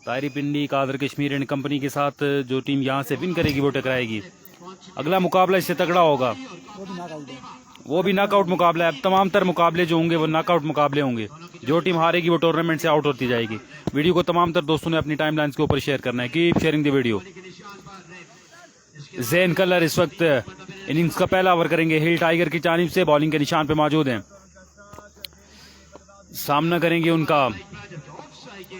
ताहिर पिंडी, कादर कश्मीर एंड कंपनी के साथ जो टीम यहाँ से विन करेगी वो टकराएगी। अगला मुकाबला इससे तगड़ा होगा, वो भी नॉकआउट मुकाबला है। अब तमाम तर मुकाबले जो होंगे वो नॉकआउट मुकाबले होंगे। जो टीम हारेगी वो टूर्नामेंट से आउट होती जाएगी। वीडियो को तमाम तर दोस्तों ने अपनी टाइमलाइंस के ऊपर शेयर करना है। Keep sharing the video. Jain colour इस वक्त इनिंग्स का पहला ओवर करेंगे। हिल टाइगर की जानिब से बॉलिंग के निशान पे मौजूद हैं। सामना करेंगे उनका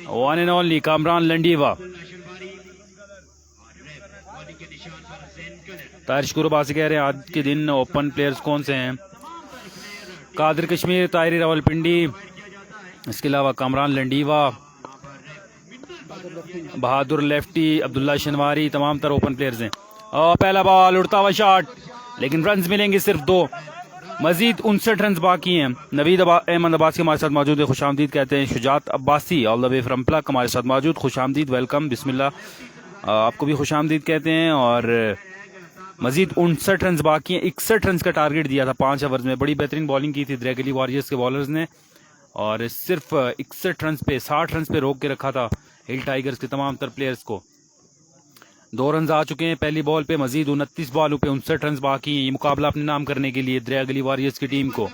one end only Kamran Landiwa. Tahir Shakoor Abbasi कह रहे हैं आज के दिन ओपन प्लेयर्स कौन से हैं? कादिर कश्मीर, ताहिर रावलपिंडी, इसके अलावा कामरान लंडीवा, बहादुर लेफ्टी, अब्दुल्ला शनवारी, तमाम तर ओपन प्लेयर्स हैं। और पहला बॉल, उड़ता हुआ शॉट, लेकिन रन्स मिलेंगे सिर्फ 2। मजीद 59 रन बाकी हैं। नवीद अहमद अब्बासी हमारे साथ मौजूद है, खुशामदीद कहते हैं। Shujaat Abbasi all the way from प्लक हमारे साथ मौजूद, खुशामदीद, वेलकम, बिस्मिल्लाह। आपको भी खुशामदीद कहते हैं। और मजीद 59 रन बाकी हैं। 61 रन का टारगेट दिया था 5 ओवर्स में। बड़ी बेहतरीन बॉलिंग की थी दरिया गली वॉरियर्स के बॉलर्स ने और सिर्फ 61 रन पे 60 रन पे रोक के रखा था हिल टाइगर्स के तमाम तर प्लेयर्स को। 2 रन आ चुके हैं पहली बॉल पे। मजीद 29 बॉलों पे 59 रन बाकी हैं। ये मुकाबला अपने नाम करने के लिए दरिया गली वॉरियर्स की टीम को,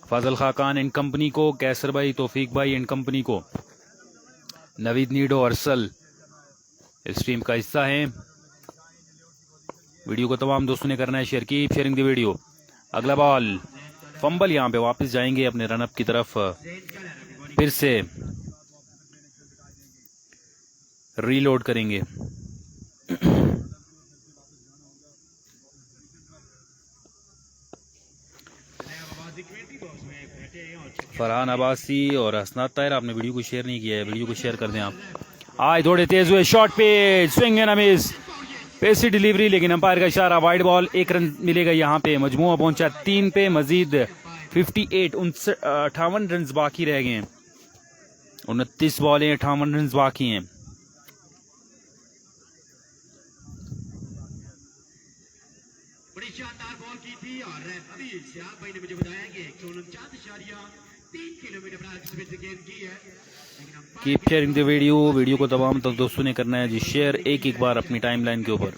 फजल खाकान एंड कंपनी को, कैसर भाई, तौफीक भाई एंड कंपनी को, नवीद नीडो, अरसल इस टीम का हिस्सा है। वीडियो को तमाम दोस्तों ने करना है share. Keep sharing the video. अगला बॉल, फंबल, यहाँ पे वापस जाएंगे अपने रनअप की तरफ। फिर से रीलोड करेंगे। फरहान अब्बासी और हसनात ताहिर, आपने वीडियो को शेयर नहीं किया है, वीडियो को शेयर कर दें आप। आए दौड़े तेज हुए, शॉट पे swing and miss, Pesi delivery, लेकिन अंपायर का इशारा, वाइड बॉल, 1 रन मिलेगा यहाँ पे। मजमुआ पहुंचा 3 पे, मजीद 58 रन बाकी रह गए हैं। 29 बॉलें, 58 रन बाकी हैं। बड़ी शानदार बॉल की थी और अभी सियाब भाई ने मुझे बताया कि 149.3 किलोमीटर पर स्पीड से गेंद की है। Keep sharing the video, video को तमाम तक दोस्तों ने करना है जी शेयर एक बार अपनी टाइमलाइन के ऊपर।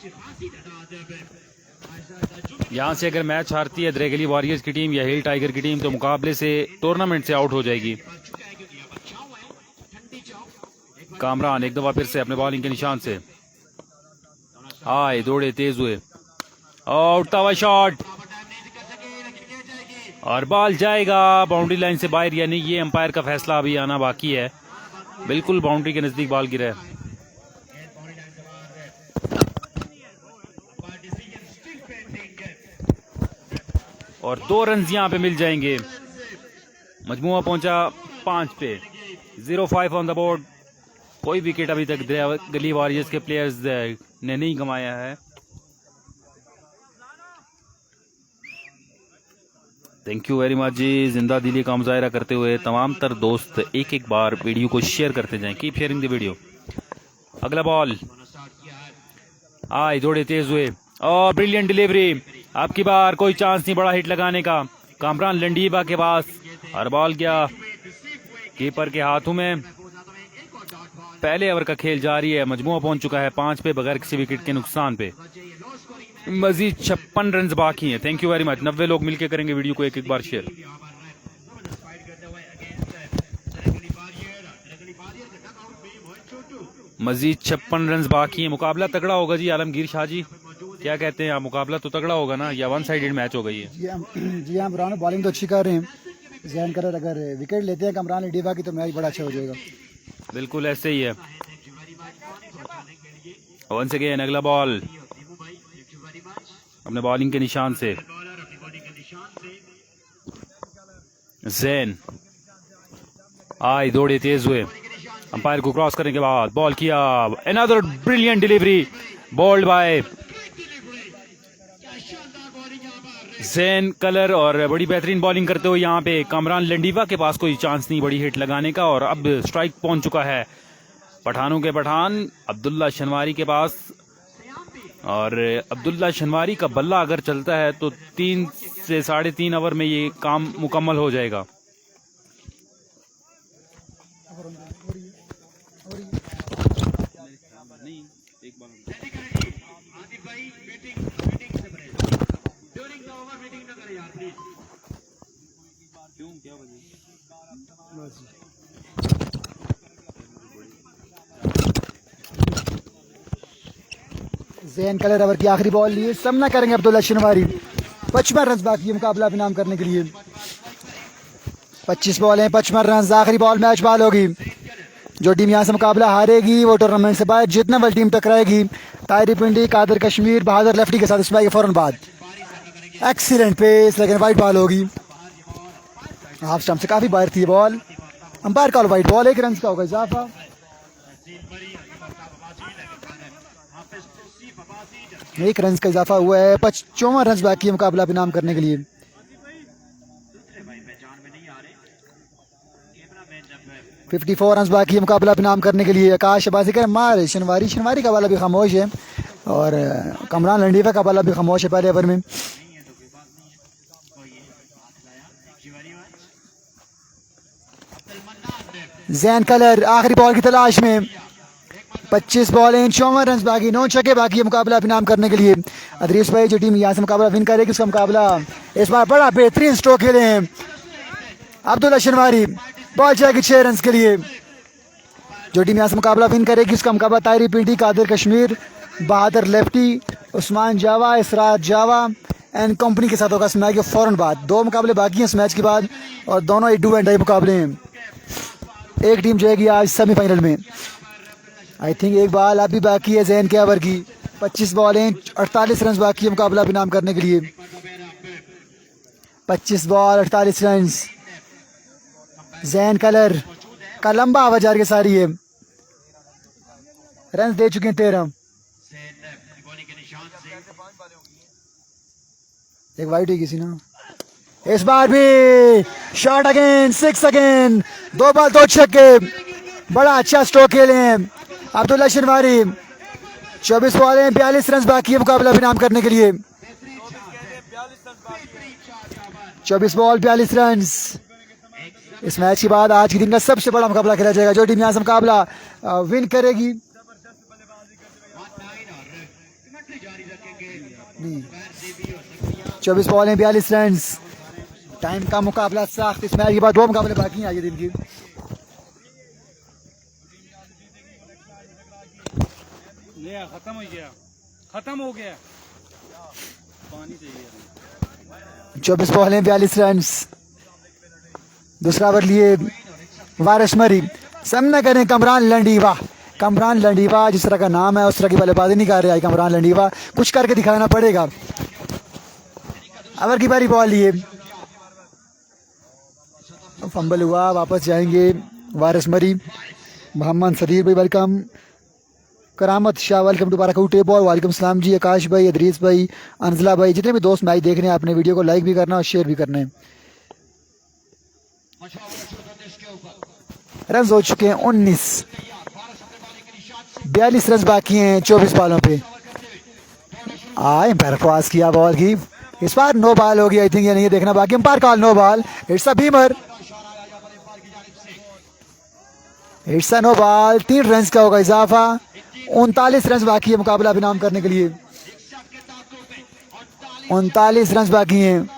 यहाँ से अगर मैच हारती है द्रेगली वॉरियर्स की टीम या हिल टाइगर की टीम तो मुकाबले से, टूर्नामेंट से आउट हो जाएगी। कामरान एक दफा फिर से अपने बॉलिंग के निशान से आए, दौड़े तेज हुए, उठता हुआ शॉट और बॉल जाएगा बाउंड्री लाइन से बाहर, यानी ये अंपायर का फैसला अभी आना बाकी है। बिल्कुल बाउंड्री के नजदीक बॉल गिरा है और 2 रन यहाँ पे मिल जाएंगे। मजमुआ पहुंचा 5 पे, 0-5 ऑन द बोर्ड। कोई विकेट अभी तक गली वॉरियर्स के प्लेयर्स ने नहीं गंवाया है। थैंक यू वेरी मच जी। जिंदा दिली का मुजाहरा करते हुए तमाम तर दोस्त एक बार वीडियो को शेयर करते जाएं। Keep sharing the video. अगला बॉल, आए दौड़े तेज हुए और ब्रिलियंट डिलीवरी। आपकी बार कोई चांस नहीं बड़ा हिट लगाने का। कामरान लंडीबा के पास और बॉल गया कीपर के हाथों में। पहले ओवर का खेल जारी है। मजमुआ पहुंच चुका है 5 पे बगैर किसी विकेट के नुकसान पे। मजीद 56 रन बाकी हैं। Thank you very much. 90 लोग मिलकर करेंगे वीडियो को एक बार शेयर। मजीद 56 रन बाकी हैं। मुकाबला तगड़ा होगा जी। आलमगीर शाह जी क्या कहते हैं आप, मुकाबला तो तगड़ा होगा ना या 1 साइडेड मैच हो गई है? जी हाँ बुरहान बॉलिंग तो अच्छी कर रहे हैं। जैन कलर अगर विकेट लेते हैं कामरान लंडीबा की तो मैच बड़ा अच्छा हो जाएगा। बिल्कुल ऐसे ही है। वंस अगेन अगला बॉल अपने बॉलिंग के निशान से जैन आए दौड़े तेज हुए। अंपायर को क्रॉस करने के बाद बॉल किया। Another brilliant delivery bowled by Zain Kalar और बड़ी बेहतरीन बॉलिंग करते हुए यहाँ पे कामरान लंडीवा के पास कोई चांस नहीं बड़ी हिट लगाने का। और अब स्ट्राइक पहुंच चुका है पठानों के पठान अब्दुल्ला शनवारी के पास। और अब्दुल्ला शनवारी का बल्ला अगर चलता है तो 3 से 3.5 ओवर में ये काम मुकम्मल हो जाएगा। जैन कलर ओवर की आखिरी बॉल लिए सामना करेंगे अब्दुल्ला शनवारी। 55 रन बाकी मुकाबला इनाम करने के लिए। 25 बॉल हैं, 55 रन। आखिरी बॉल मैच बॉल होगी। जो टीम यहाँ से मुकाबला हारेगी वो टूर्नामेंट से बाहर, जितने वाली टीम टकराएगी ताहिर पिंडी, कादर कश्मीर, बहादुर लेफ्टी के साथ इस के फौरन बाद। एक्सीलेंट पेस, लेकिन वाइट बॉल होगी। हाफ स्टंप से काफी बाहर थी ball. Umpire call white ball. 1 run का होगा इजाफा। 1 रन का इजाफा हुआ है। 54 रन बाकी है मुकाबला इनाम करने के लिए। 54 रन बाकी है मुकाबला इनाम करने के लिए। आकाश अब्बासी का मार शनवारी का बाला भी खामोश है और कामरान लंडीवा का बाला भी खामोश है पहले ओवर में। जैन कलर आखिरी बॉल की तलाश में। 25 बॉल हैं, 54 रन बाकी, 9 छक्के बाकी है मुकाबला इनाम करने के लिए। अदरीस भाई जो टीम यहाँ से मुकाबला विन करेगी उसका मुकाबला इस बार बड़ा बेहतरीन स्ट्रोक खेले हैं अब्दुल्ला शनवारी। बॉल जाएगी 6 रन के लिए। जो टीम यहाँ से मुकाबला विन करेगी उसका मुकाबला Tahir Pindi, Qadir Kashmir, Bahadur lefty, Usman Jawa, Israr Jawa and company के साथ होगा इस मैच के फौरन बाद। 2 मुकाबले बाकी हैं इस मैच के बाद और दोनों ही डू एंड डाई मुकाबले हैं। एक टीम जाएगी आज सेमीफाइनल में। आई थिंक एक बॉल अभी बाकी है जैन के ओवर की। 25 बॉलें 48 रन बाकी है मुकाबला भी नाम करने के लिए। 25 बॉल 48 रन। जैन कलर का लंबा आवाज जा रही है सारी है। रन दे चुके हैं 13। एक वाइट हुई किसी ना। इस बार भी शॉट अगेन 6 अगेन। 2 बॉल 2 छक्के। बड़ा अच्छा स्ट्रोक खेले हैं अब्दुल्ला शनवारी। 24 बॉलें 42 रन बाकी है मुकाबला भी नाम करने के लिए। 24 बॉल 42 रन। इस मैच के बाद आज के दिन का सबसे बड़ा मुकाबला खेला जाएगा। जो टीम यहाँ से मुकाबला विन करेगी 24 बॉलें 42 रन। टाइम का मुकाबला सख्त। इस मैच के बाद 2 मुकाबले बाकी हैं आज दिन की। खत्म हो गया, खत्म हो गया। पानी चाहिए। 24 बॉलें 42 रन। दूसरा ओवर लिए वारिस मरी। सामना करें कमरान लंडीवा। कमरान लंडीवा जिस तरह का नाम है उस तरह की बल्लेबाजी नहीं कर रहे। कमरान लंडीवा कुछ करके दिखाना पड़ेगा। ओवर की बारी बॉल लिए फंबल हुआ। वापस जाएंगे वारिस मरी। मोहम्मद सदीर भाई welcome. Karamat Shah welcome to Barakote ball. वालेकुम सलाम जी। आकाश भाई, अदरीस भाई, अनजला भाई, जितने भी दोस्त मैच देख रहे हैं आपने वीडियो को लाइक भी करना और शेयर भी करना है। रन हो चुके हैं 19। 42 रन बाकी हैं 24 बॉलों पे। एम्पायर पास किया बॉल की। इस बार नो बॉल होगी आई थिंक। ये नहीं देखना बाकी। Umpire call no ball. It's a beamer. It's a no ball. 3 run का होगा इजाफा। 39 रन बाकी है मुकाबला भी नाम करने के लिए। 39 रन बाकी हैं।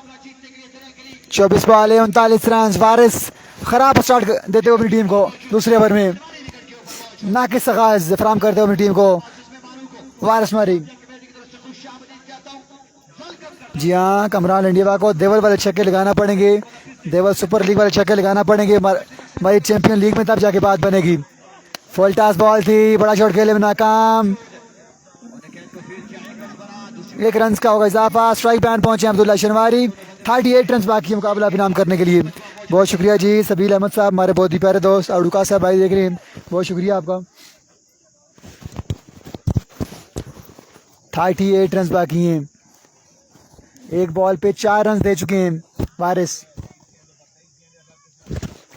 24 बॉल है 39 रन। वारिस खराब स्टार्ट देते हुए अपनी टीम को दूसरे ओवर में नाकिस आगाज फराम करते हुए अपनी टीम को वारिस मरी। जी हाँ, कमरान लंडीवा को देवल वाले छक्के लगाना पड़ेंगे। देवल सुपर लीग वाले छक्के लगाना पड़ेंगे। हमारी चैंपियन लीग में तब जाके बात बनेगी। फुल टॉस बॉल थी। बड़ा शॉट खेले में नाकाम। 1 रन का होगा इजाफा। स्ट्राइक बैंड पहुंचे अब्दुल्ला शनवारी। 38 रन बाकी मुकाबला भी नाम करने के लिए। बहुत शुक्रिया जी सबील अहमद साहब, हमारे बहुत ही प्यारे दोस्त। अड़ुका साहब भाई देख रहे हैं, बहुत शुक्रिया आपका। 38 रन बाकी हैं। 1 बॉल पे 4 रन दे चुके हैं वारिस।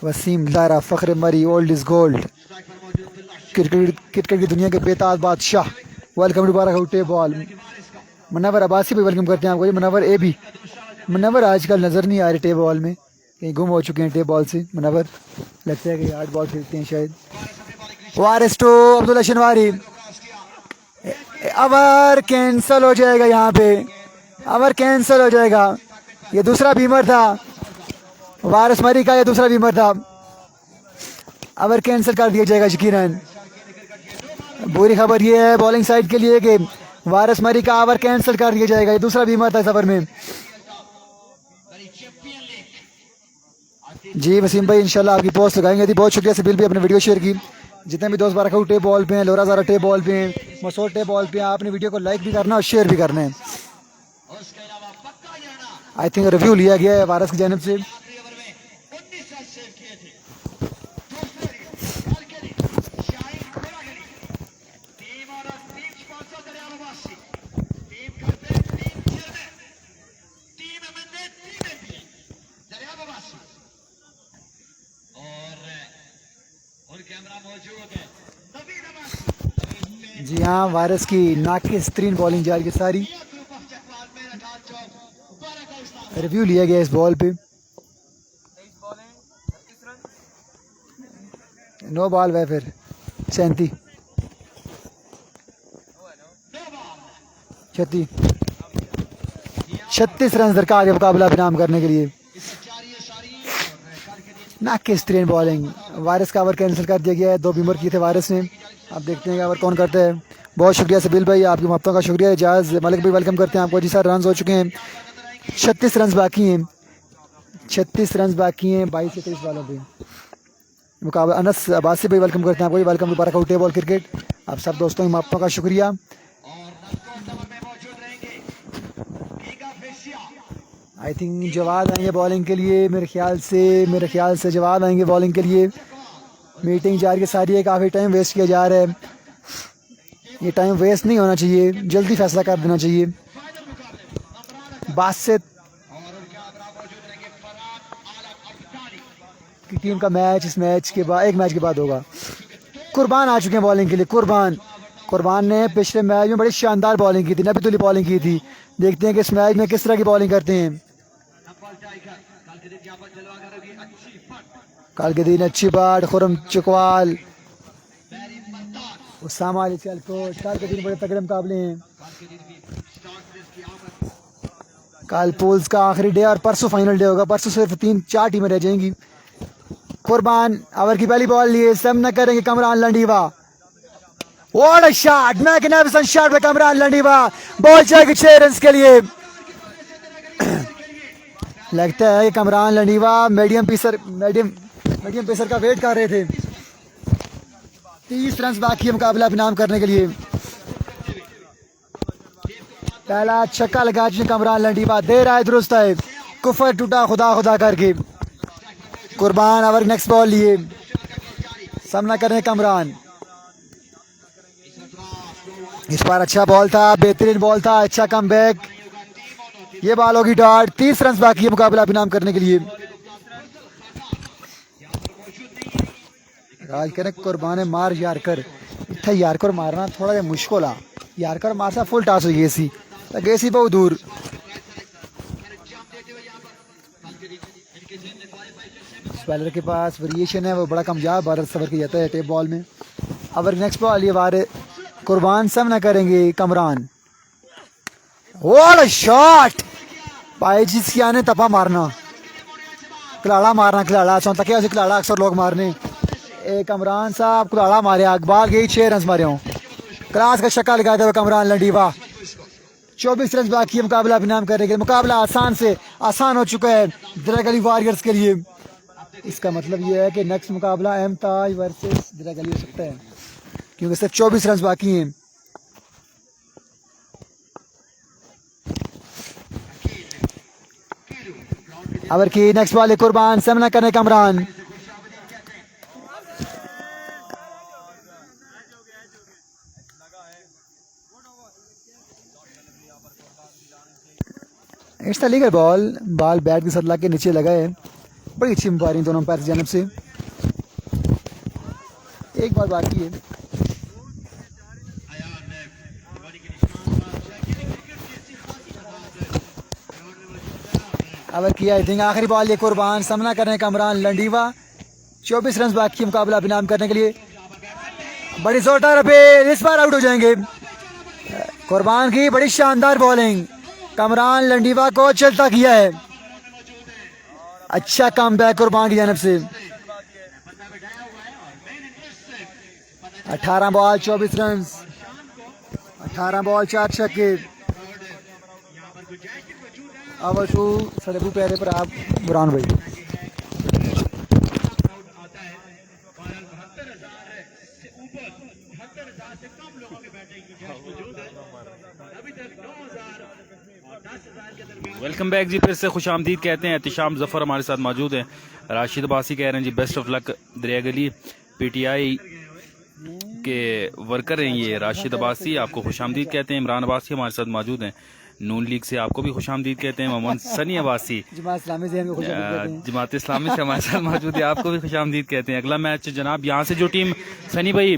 वसीम लारा, फखर मरी, ओल्ड इज गोल्ड, क्रिकेट की दुनिया के बेताज बादशाह, welcome to Barakote ball. Munawar Abbasi भी वेलकम करते हैं आपको। मुनव्वर ए भी। मुनव्वर आजकल नज़र नहीं आ रहे टे बॉल में, कहीं गुम हो चुके हैं टे बॉल से। मुनव्वर लगता है कि 8 बॉल खेलते हैं शायद। Waris to Abdullah Shinwari. Over cancel हो जाएगा यहाँ पे। ओवर कैंसिल हो जाएगा। ये दूसरा बीमर था वारिस मरी का। ये दूसरा बीमर था। ओवर कैंसिल कर दिया जाएगा यकीनन। बुरी खबर ये है बॉलिंग साइड के लिए कि वारिस मरी का ओवर कैंसिल कर दिया जाएगा। ये दूसरा बीमर था इस ओवर में। जी वसीम भाई इंशाल्लाह आपकी पोस्ट लगाएंगे। थी बहुत शुक्रिया सबिल भी अपने वीडियो शेयर की। जितने भी दोस्त बाराकूटे बॉल पे हैं, लोरा ज़ारा टे बॉल पे हैं, मसूद टे बॉल पे हैं, आपने वीडियो को लाइक भी करना और शेयर भी करना है। आई थिंक रिव्यू लिया गया है वारिस की जानिब से। जी हाँ, वारिस की नाकिस तरीन बॉलिंग जा रही है सारी। रिव्यू लिया गया इस बॉल पे। नो बॉल है फिर 37 36 रन दरकार है मुकाबला नाम करने के लिए। नाकिस तरीन बॉलिंग। वारिस का ओवर कैंसिल कर दिया गया है। 2 बीमर किए थे वारिस ने। आप देखते हैं ओवर कौन करता है। बहुत शुक्रिया सबिल भाई, आपकी मोहब्बतों का शुक्रिया। एजाज मलिक भाई वेलकम करते हैं आपको। जी सर रन हो चुके हैं। 36 रन बाकी हैं। 36 रन बाकी हैं 22 से 23 वालों पे। मुकाबला अनस अब्बासी भाई वेलकम करते हैं आपको, वेलकम टू बारका टेबल क्रिकेट। आप सब दोस्तों की आपका शुक्रिया। आई थिंक जवाद आएंगे बॉलिंग के लिए, मेरे ख्याल से जवाद आएंगे बॉलिंग के लिए। मीटिंग जारी है सारी है, काफ़ी टाइम वेस्ट किया जा रहा है, ये टाइम वेस्ट नहीं होना चाहिए, जल्दी फैसला कर देना चाहिए। बासित की टीम का मैच इस मैच के बाद, एक मैच के बाद होगा। कुर्बान आ चुके हैं बॉलिंग के लिए। कुर्बान ने पिछले मैच में बड़ी शानदार बॉलिंग की थी, नबीतुल्ली बॉलिंग की थी। देखते हैं कि इस मैच में किस तरह की बॉलिंग करते हैं। कल के दिन अच्छी बाट, खुरम चकवाल, उसामा अली सियालकोट। कल के दिन बड़े तगड़े मुकाबले हैं। कल पूल्स का आखिरी डे और परसों फाइनल डे होगा। परसों सिर्फ 3-4 टीमें रह जाएंगी। कुर्बान ओवर की पहली बॉल लिए, सामना करेंगे Kamran Landiwa. What a shot, magnificent shot by Kamran Landiwa. Ball जाएगी 6 रन के लिए। लगता है कि कमरान लंडीवा मीडियम पेसर का वेट कर रहे थे। 30 रन बाकी है मुकाबला अपनाम करने के लिए। पहला छक्का लगा कमरान लंडीवा, दे रहा है दुरुस्त है। कुफर टूटा खुदा करके। कुर्बान ओवर नेक्स्ट बॉल लिए, सामना करें कमरान। इस बार अच्छा बॉल था, बेहतरीन बॉल था, अच्छा कमबैक। ये बॉल होगी डॉट। 30 रन बाकी है मुकाबला अपनाम करने के लिए। राज करें कुर्बान मार यारकर, इतना यारकर मारना थोड़ा जा मुश्किल है। यारकर मारसा फुल टॉस हुई गेसी बहुत दूर। बॉलर के पास वेरिएशन है, वो बड़ा कामयाब बॉलर सबर किया जाता है टेप बॉल में। अब नेक्स्ट बॉल ये बार कुर्बान सामना करेंगे कमरान। व्हाट अ शॉट, भाई जिसकी आने तपा मारना, खिलाड़ा सोचता क्या खिलाड़ा अक्सर लोग मारने। कमरान साहब खिलाड़ा मारे, अकबाल गई 6 रन मारे हों। क्लास का छक्का लगाया था कमरान लंडीवा। 24 रन बाकी है मुकाबला अपनाम करने के लिए। मुकाबला आसान से आसान हो चुका है दिरागली वॉरियर्स के लिए। इसका मतलब यह है कि नेक्स्ट मुकाबला एमताज वर्सेस दिरागली हो सकता है, क्योंकि सिर्फ 24 रन बाकी हैं। ओवर की नेक्स्ट बॉल कुर्बान, सामना करने Kamran. It's legal ball bat के साथ लाके नीचे लगा है। बड़ी अच्छी अंपायरिंग दोनों अंपायर की जानब से। एक बॉल बाकी है। ओवर किया आई थिंक आखिरी बॉल ये कुर्बान, सामना करने कमरान लंडीवा। 24 रन बाकी मुकाबला अपनाम करने के लिए। बड़ी जोरदार अपील, इस बार आउट हो जाएंगे। कुर्बान की बड़ी शानदार बॉलिंग, कमरान लंडीवा को चलता किया है। अच्छा कमबैक कुर्बान की जानब से। 18 बॉल 24 रन, 18 बॉल 4 छक्के। ओवर 2 सड़बू पैरे पर आप बुरान भाई। वेलकम बैक जी, फिर से खुश आमदीद कहते हैं। एहतिशाम जफर हमारे साथ मौजूद हैं। राशिद अब्बासी कह रहे हैं जी बेस्ट ऑफ लक। दरियागली पीटीआई के वर्कर हैं ये राशिद अब्बासी, आपको खुश आमदीद कहते हैं। इमरान अब्बासी हमारे साथ मौजूद हैं। नून लीग से आपको भी खुश आमदीद कहते हैं। मोहम्मद सनी अब्बासी जमात इस्लामी से हमारे साथ मौजूद है, आपको भी खुश आमदीद कहते हैं। अगला मैच जनाब, यहाँ से जो टीम सनी भाई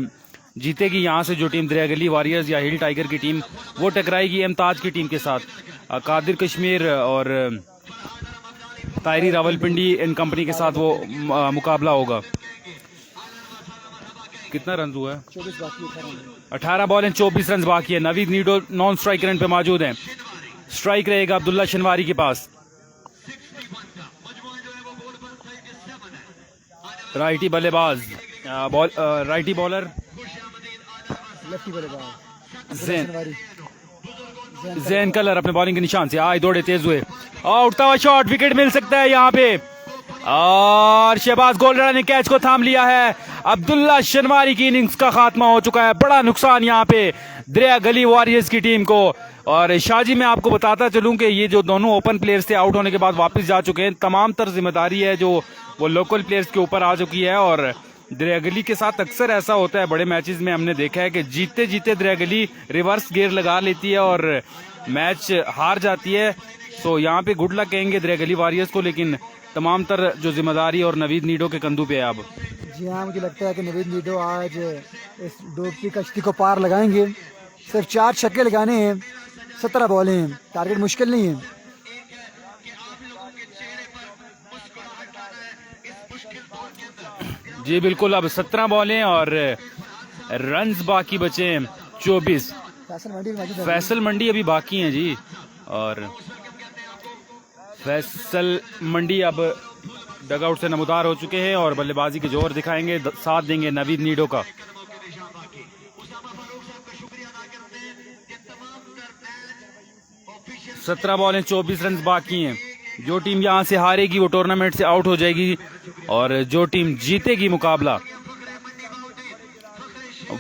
जीतेगी, यहाँ से जो टीम दरियागली वॉरियर्स या हिल टाइगर की टीम, वो टकराएगी एमताज की टीम के साथ। कादिर कश्मीर और तायरी रावलपिंडी इन कंपनी के साथ वो मुकाबला होगा। कितना रन हुआ है? 18 बॉल 24 रन बाकी है। Naveed Nido non strike run पे मौजूद हैं। स्ट्राइक रहेगा अब्दुल्ला शनवारी के पास। राइटी बल्लेबाज राइटी बॉलर जैन कलर अपने बॉलिंग के निशान से आए, दौड़े तेज हुए और उठता हुआ शॉट, विकेट मिल सकता है यहाँ पे। और शहबाज गोलरा ने कैच को थाम लिया है। अब्दुल्ला शनवारी की इनिंग्स का खात्मा हो चुका है। बड़ा नुकसान यहाँ पे दरिया गली वॉरियर्स की टीम को। और शाहजी मैं आपको बताता चलूं कि ये जो दोनों ओपन प्लेयर्स थे आउट होने के बाद वापस जा चुके हैं। तमाम तर जिम्मेदारी है जो वो लोकल प्लेयर्स के ऊपर आ चुकी है। और दरिया गली के साथ अक्सर ऐसा होता है, बड़े मैचेस में हमने देखा है कि जीतते जीते दरिया गली रिवर्स गियर लगा लेती है और मैच हार जाती है। तो यहाँ पे गुड लक कहेंगे दरिया गली वॉरियर्स को, लेकिन तमाम तर जो जिम्मेदारी और नवीद नीडो के कंधों पे है अब। जी हाँ, मुझे लगता है कि नवीद नीडो आज इस डूब की कश्ती को पार लगाएंगे। सिर्फ 4 छक्के लगाने हैं, 17 बॉलें हैं, टारगेट मुश्किल नहीं है। जी बिल्कुल, अब 17 बॉलें और रन्स बाकी बचे हैं 24। फैसल मंडी अभी बाकी हैं जी, और फैसल मंडी अब डगआउट से नमदार हो चुके हैं और बल्लेबाजी के जोर दिखाएंगे, साथ देंगे नवीद नीडो का। 17 बॉलें 24 रन बाकी हैं। जो टीम यहां से हारेगी वो टूर्नामेंट से आउट हो जाएगी और जो टीम जीतेगी मुकाबला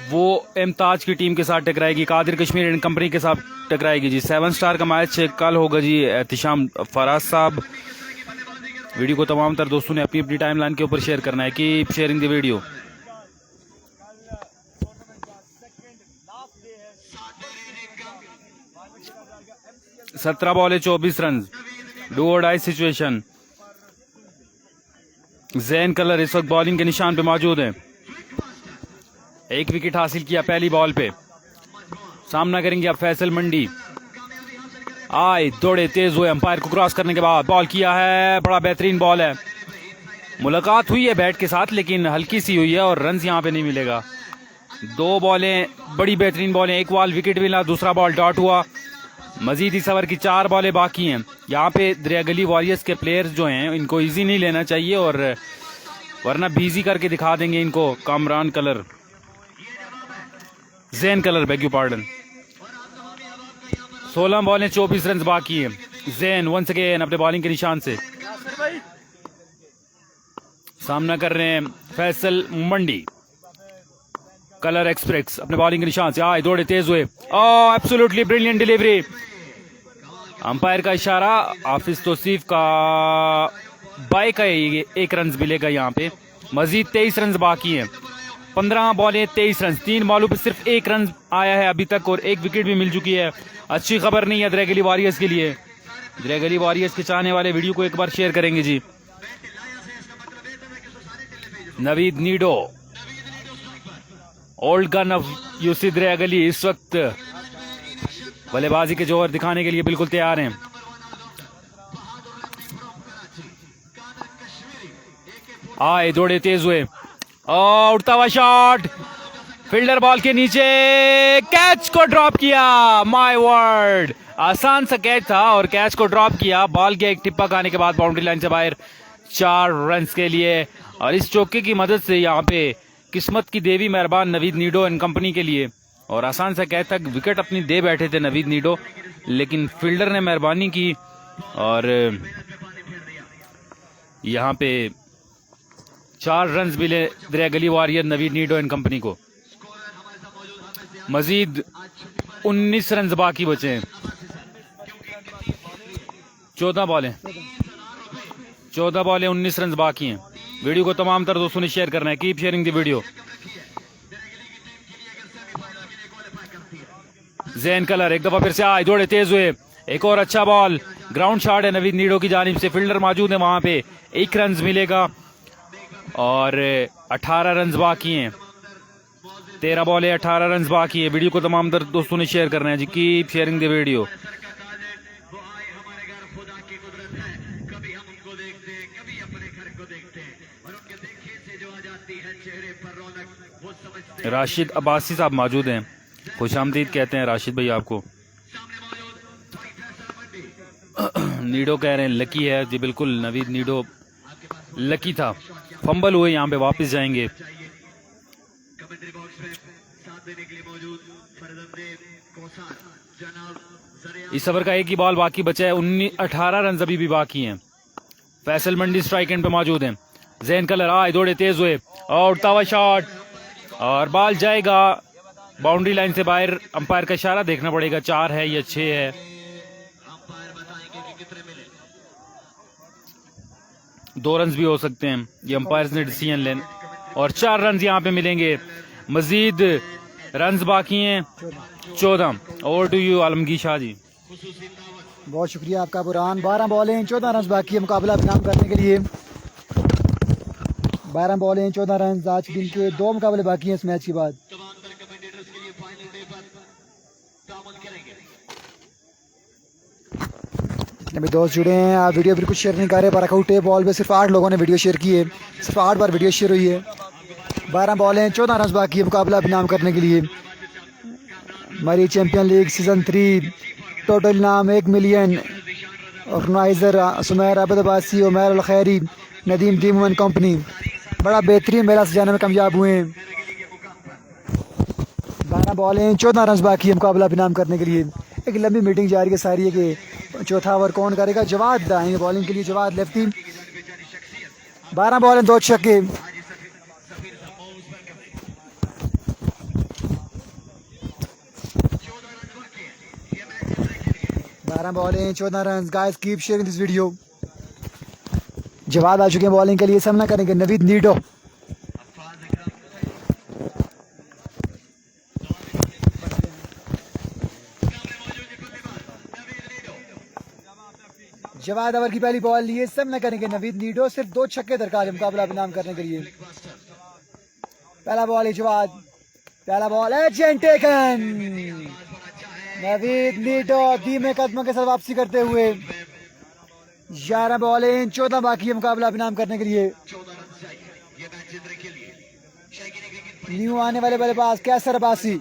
वो इम्ताज की टीम के साथ टकराएगी, कादिर कश्मीर एंड कंपनी के साथ टकराएगी जी। 7 स्टार का मैच कल होगा जी। एहतिशाम फराज साहब, वीडियो को तमाम तर दोस्तों ने अपनी अपनी टाइमलाइन के ऊपर शेयर करना है। Keep sharing the video. सत्रह बॉले 24 रन, डू और डाई सिचुएशन। जैन कलर इस वक्त बॉलिंग के निशान पे मौजूद है। 1 विकेट हासिल किया पहली बॉल पे। सामना करेंगे अब फैसल मंडी। आए दौड़े तेज हुए, अंपायर को क्रॉस करने के बाद बॉल किया है। बड़ा बेहतरीन बॉल है। मुलाकात हुई है बैट के साथ लेकिन हल्की सी हुई है और रन यहाँ पे नहीं मिलेगा। 2 बॉलें बड़ी बेहतरीन बॉलें, एक बॉल विकेट मिला, दूसरा बॉल डॉट हुआ। मजीद इस ओवर की 4 बॉलें बाकी हैं। यहाँ पे दरिया गली वॉरियर्स के प्लेयर्स जो हैं इनको इजी नहीं लेना चाहिए और वरना बिजी करके दिखा देंगे इनको। Kamran colour, Jain colour, beg you pardon. 16 बॉलें 24 run बाकी हैं। जैन वंस अगेन अपने बॉलिंग के निशान से सामना कर रहे हैं फैसल मंडी। कलर एक्सप्रेस अपने बॉलिंग के निशान से आए, दौड़े तेज हुए। Absolutely brilliant delivery. अंपायर का इशारा, हाफिज तौसीफ का बाय का 1 रन मिलेगा यहाँ पे। मजीद 23 रन बाकी हैं। 15 बॉलें 23 रन, 3 बॉलों पे सिर्फ 1 रन आया है अभी तक और 1 विकेट भी मिल चुकी है। अच्छी खबर नहीं है दरिया गली वॉरियर्स के लिए। दरिया गली वॉरियर्स के चाहने वाले वीडियो को एक बार शेयर करेंगे जी। Naveed Needo, old gun of UC Darya Gali, इस वक्त बल्लेबाजी के जोर दिखाने के लिए बिल्कुल तैयार हैं। आए दौड़े तेज हुए, उड़ता हुआ शॉट, फील्डर बॉल के नीचे, कैच को ड्रॉप किया। माय वर्ड, आसान सा कैच था और कैच को ड्रॉप किया। बॉल के एक टिप्पा खाने के बाद बाउंड्री लाइन से बाहर 4 रन के लिए। और इस चौके की मदद से यहाँ पे किस्मत की देवी मेहरबान नवीद नीडो एंड कंपनी के लिए। और आसान सा कैच था, विकेट अपनी दे बैठे थे नवीद नीडो लेकिन फील्डर ने मेहरबानी की और यहाँ पे 4 रन मिले दरिया गली warrior Naveed Nido and company को। मजीद 19 रन बाकी बचे हैं। 14 बॉलें 19 रन बाकी हैं। वीडियो को तमाम तर दोस्तों ने शेयर करना है। Keep sharing the video. Jain colour एक दफा फिर से आए, दौड़े तेज हुए, एक और अच्छा बॉल, ग्राउंड शॉट है नवीद नीडो की जानिब से। फील्डर मौजूद है वहां पे, 1 रन मिलेगा और 18 रन बाकी हैं। 13 बॉलें 18 रन बाकी है। वीडियो को तमाम तर दोस्तों ने शेयर करना है जी। Keep sharing the video. Rashid Abbasi साहब मौजूद हैं, खुशामदीद कहते हैं राशिद भाई आपको। नीडो कह रहे हैं लकी है जी, बिल्कुल नवीद नीडो लकी था। फंबल हुए, यहाँ पे वापस जाएंगे। इस ओवर का एक ही बॉल बाकी बचा है। 18 रन अभी भी बाकी हैं। फैसल मंडी स्ट्राइक एंड पे मौजूद हैं। जैन कलर आए दौड़े तेज हुए और उड़ता हुआ शॉट और बॉल जाएगा बाउंड्री लाइन से बाहर। अंपायर का इशारा देखना पड़ेगा 4 है या 6 है। अंपायर बताएंगे कि कितने मिले। 2 रन भी हो सकते हैं, ये अंपायर ने डिसीजन लेन। और 4 रन यहाँ पे मिलेंगे। मजीद रन बाकी हैं 14। Over to you Alamgir Shah ji. बहुत शुक्रिया आपका बुरहान। 12 बॉलें 14 रन बाकी है मुकाबला नाम करने के लिए। 12 बॉलें 14 रन। आज दिन के 2 मुकाबले बाकी हैं इस मैच के बाद। तमाम तरह कमेंटेटर्स के लिए फाइनल डे पर तामन करेंगे। जितने भी दोस्त जुड़े हैं, आप वीडियो बिल्कुल शेयर नहीं कर रहे। वर्कआउट है बॉल पे सिर्फ 8 लोगों ने वीडियो शेयर की है, सिर्फ 8 बार वीडियो शेयर हुई है। 12 बॉलें 14 रन बाकी है मुकाबला नाम करने के लिए। हमारी चैंपियन लीग सीजन 3 टोटल नाम 1 मिलियन। ऑर्गेनाइजर सुमैर अबद अब्बासी, उमैर अल खैरी, नदीम टीम वुमेन कंपनी बड़ा बेहतरीन मेला सजाने में कामयाब हुए हैं। 12 बॉलें 14 रन बाकी है मुकाबला नाम करने के लिए। एक लंबी मीटिंग जारी है सारी है कि चौथा ओवर कौन करेगा। जवाद आएंगे बॉलिंग के लिए। जवाद लेफ्टी। 12 बॉलें 2 छक्के। 12 बॉलें 14 रन। Guys keep sharing this video. Jawad आ चुके हैं बॉलिंग के लिए। सामना करेंगे नवीद नीडो। जवाद ओवर की पहली बॉल लिए। सामना करेंगे नवीद नीडो। सिर्फ 2 छक्के दरकार है मुकाबला नाम करने के लिए। पहला बॉल है जवाद। पहला बॉल है टेकन। नवीद नीडो धीमे कदमों के साथ वापसी करते हुए। 11 बॉलें 14 बाकी है मुकाबला नाम करने के लिए। न्यू आने वाले बल्लेबाज कैसर अब्बासी।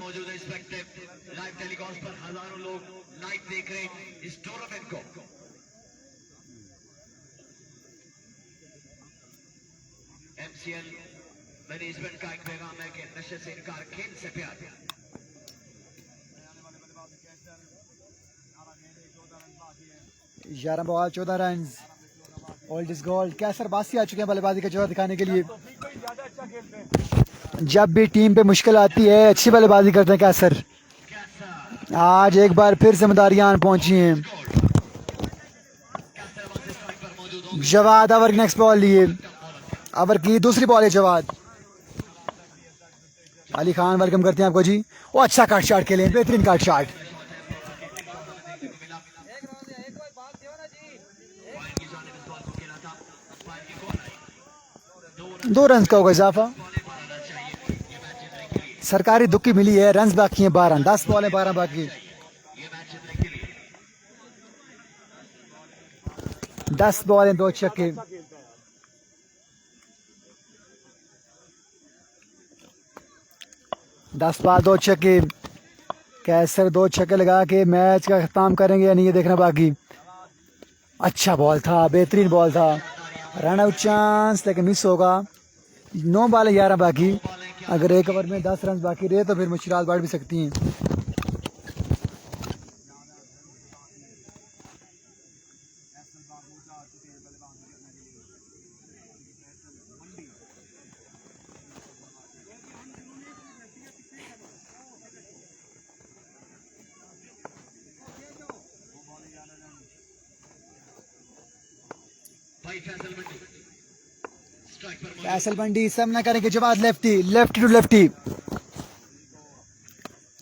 मैनेजमेंट का एक पैगाम है कि नशे से इनकार, खेल से प्यार। 11 ball 14 run. Old is gold. Kaiser Abbasi आ चुके हैं बल्लेबाजी का जोर दिखाने के लिए। जब भी टीम पे मुश्किल आती है अच्छी बल्लेबाजी करते हैं कैसर। आज एक बार फिर जिम्मेदारियां पहुंची हैं। जवाद ओवर की नेक्स्ट बॉल लिए। ओवर की दूसरी बॉल है जवाद। अली खान वेलकम करते हैं आपको जी। वो अच्छा काट शॉट के लिए, बेहतरीन काट शॉट। 2 रन का होगा इजाफा। सरकारी दुक्की मिली है। रन बाकी हैं 12। 10 बॉल है 12 बाकी। 10 बॉल हैं 2 छक्के। 10 बॉल 2 छक्के। कैसर 2 छक्के लगा के मैच का खत्म करेंगे या नहीं ये देखना बाकी। अच्छा बॉल था, बेहतरीन बॉल था। रन आउट चांस लेकिन मिस होगा। 9 बॉल 11 बाकी। अगर एक ओवर में 10 रन बाकी रहे तो फिर मुश्किलात बढ़ भी सकती हैं। फैसल मंडी सामना करेंगे Jawad lefty. Lefty to lefty.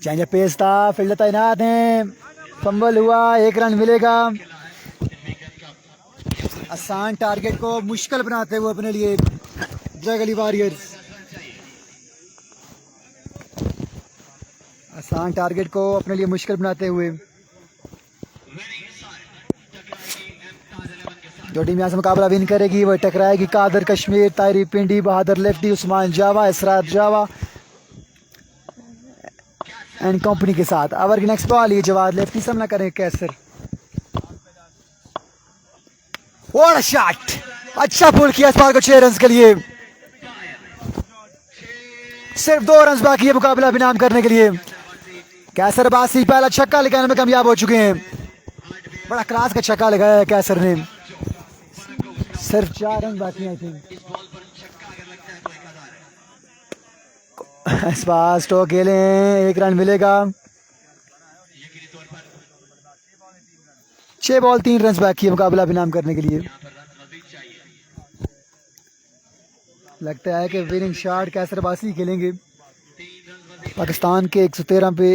Change pace था। फील्डर तैनात हैं। फंबल हुआ। 1 रन मिलेगा। आसान टारगेट को मुश्किल बनाते हुए अपने लिए ड्रैगली वॉरियर्स। आसान टारगेट को अपने लिए मुश्किल बनाते हुए जो टीम यहाँ से मुकाबला विन करेगी वह टकराएगी Qadir Kashmir, Tayri Pindi, Bahadur lefty, Usman Jawa, Israr Jawa and company के साथ। ओवर की नेक्स्ट बॉल ये जवाद लेफ्टी सामना करेंगे कैसर। What a shot. अच्छा पुल किया इस बार को 6 रन के लिए। सिर्फ 2 रन बाकी है मुकाबला नाम करने के लिए। कैसर अब्बासी पहला छक्का लगाने में कामयाब हो चुके हैं। बड़ा क्लास का छक्का लगाया है कैसर ने। सिर्फ 4 रन बाकी हैं आई थिंक। इस बॉल पर छक्का अगर लगता है तो एक आधार है। इस बार स्टोक खेले, 1 रन मिलेगा। यकीनी तौर पर 6 बॉल 3 रन बाकी है मुकाबला इनाम करने के लिए। यहाँ पर रन मजीद चाहिए। लगता है कि विनिंग शॉट कैसर बासी खेलेंगे। 3 रन मजीद। पाकिस्तान के 113 पे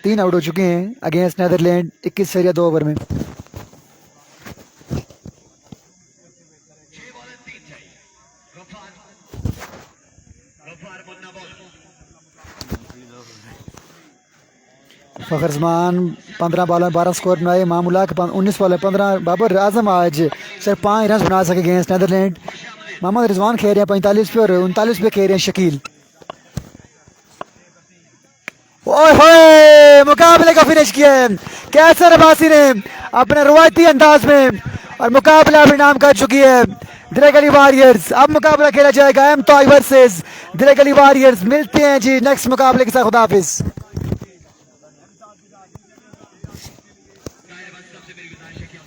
3 आउट हो चुके हैं अगेंस्ट नीदरलैंड 21 सरिया 2 ओवर में। 6 बॉलें 3 चाहिए। गफ्फार मुन्ना बॉल। फ़खर-जमान 15 बॉलों में 12 स्कोर बनाए। मामूला के 19 बॉल 15। बाबर आजम आज सिर्फ 5 रन बना सके अगेंस्ट नीदरलैंड। मोहम्मद रिजवान खेल रहे हैं 45 पे और 39 पे खेल रहे हैं शकील। ओए होए, मुकाबले का फिनिश किया है कैसर अब्बासी ने अपने रवायती अंदाज में और मुकाबला अपने नाम कर चुकी है दिलेगली वॉरियर्स। अब मुकाबला खेला जाएगा एम तोई वर्सेस दिलेगली वॉरियर्स। मिलते हैं जी नेक्स्ट मुकाबले के साथ। खुदा हाफिज। सबसे मेरी गुजारिश है कि आप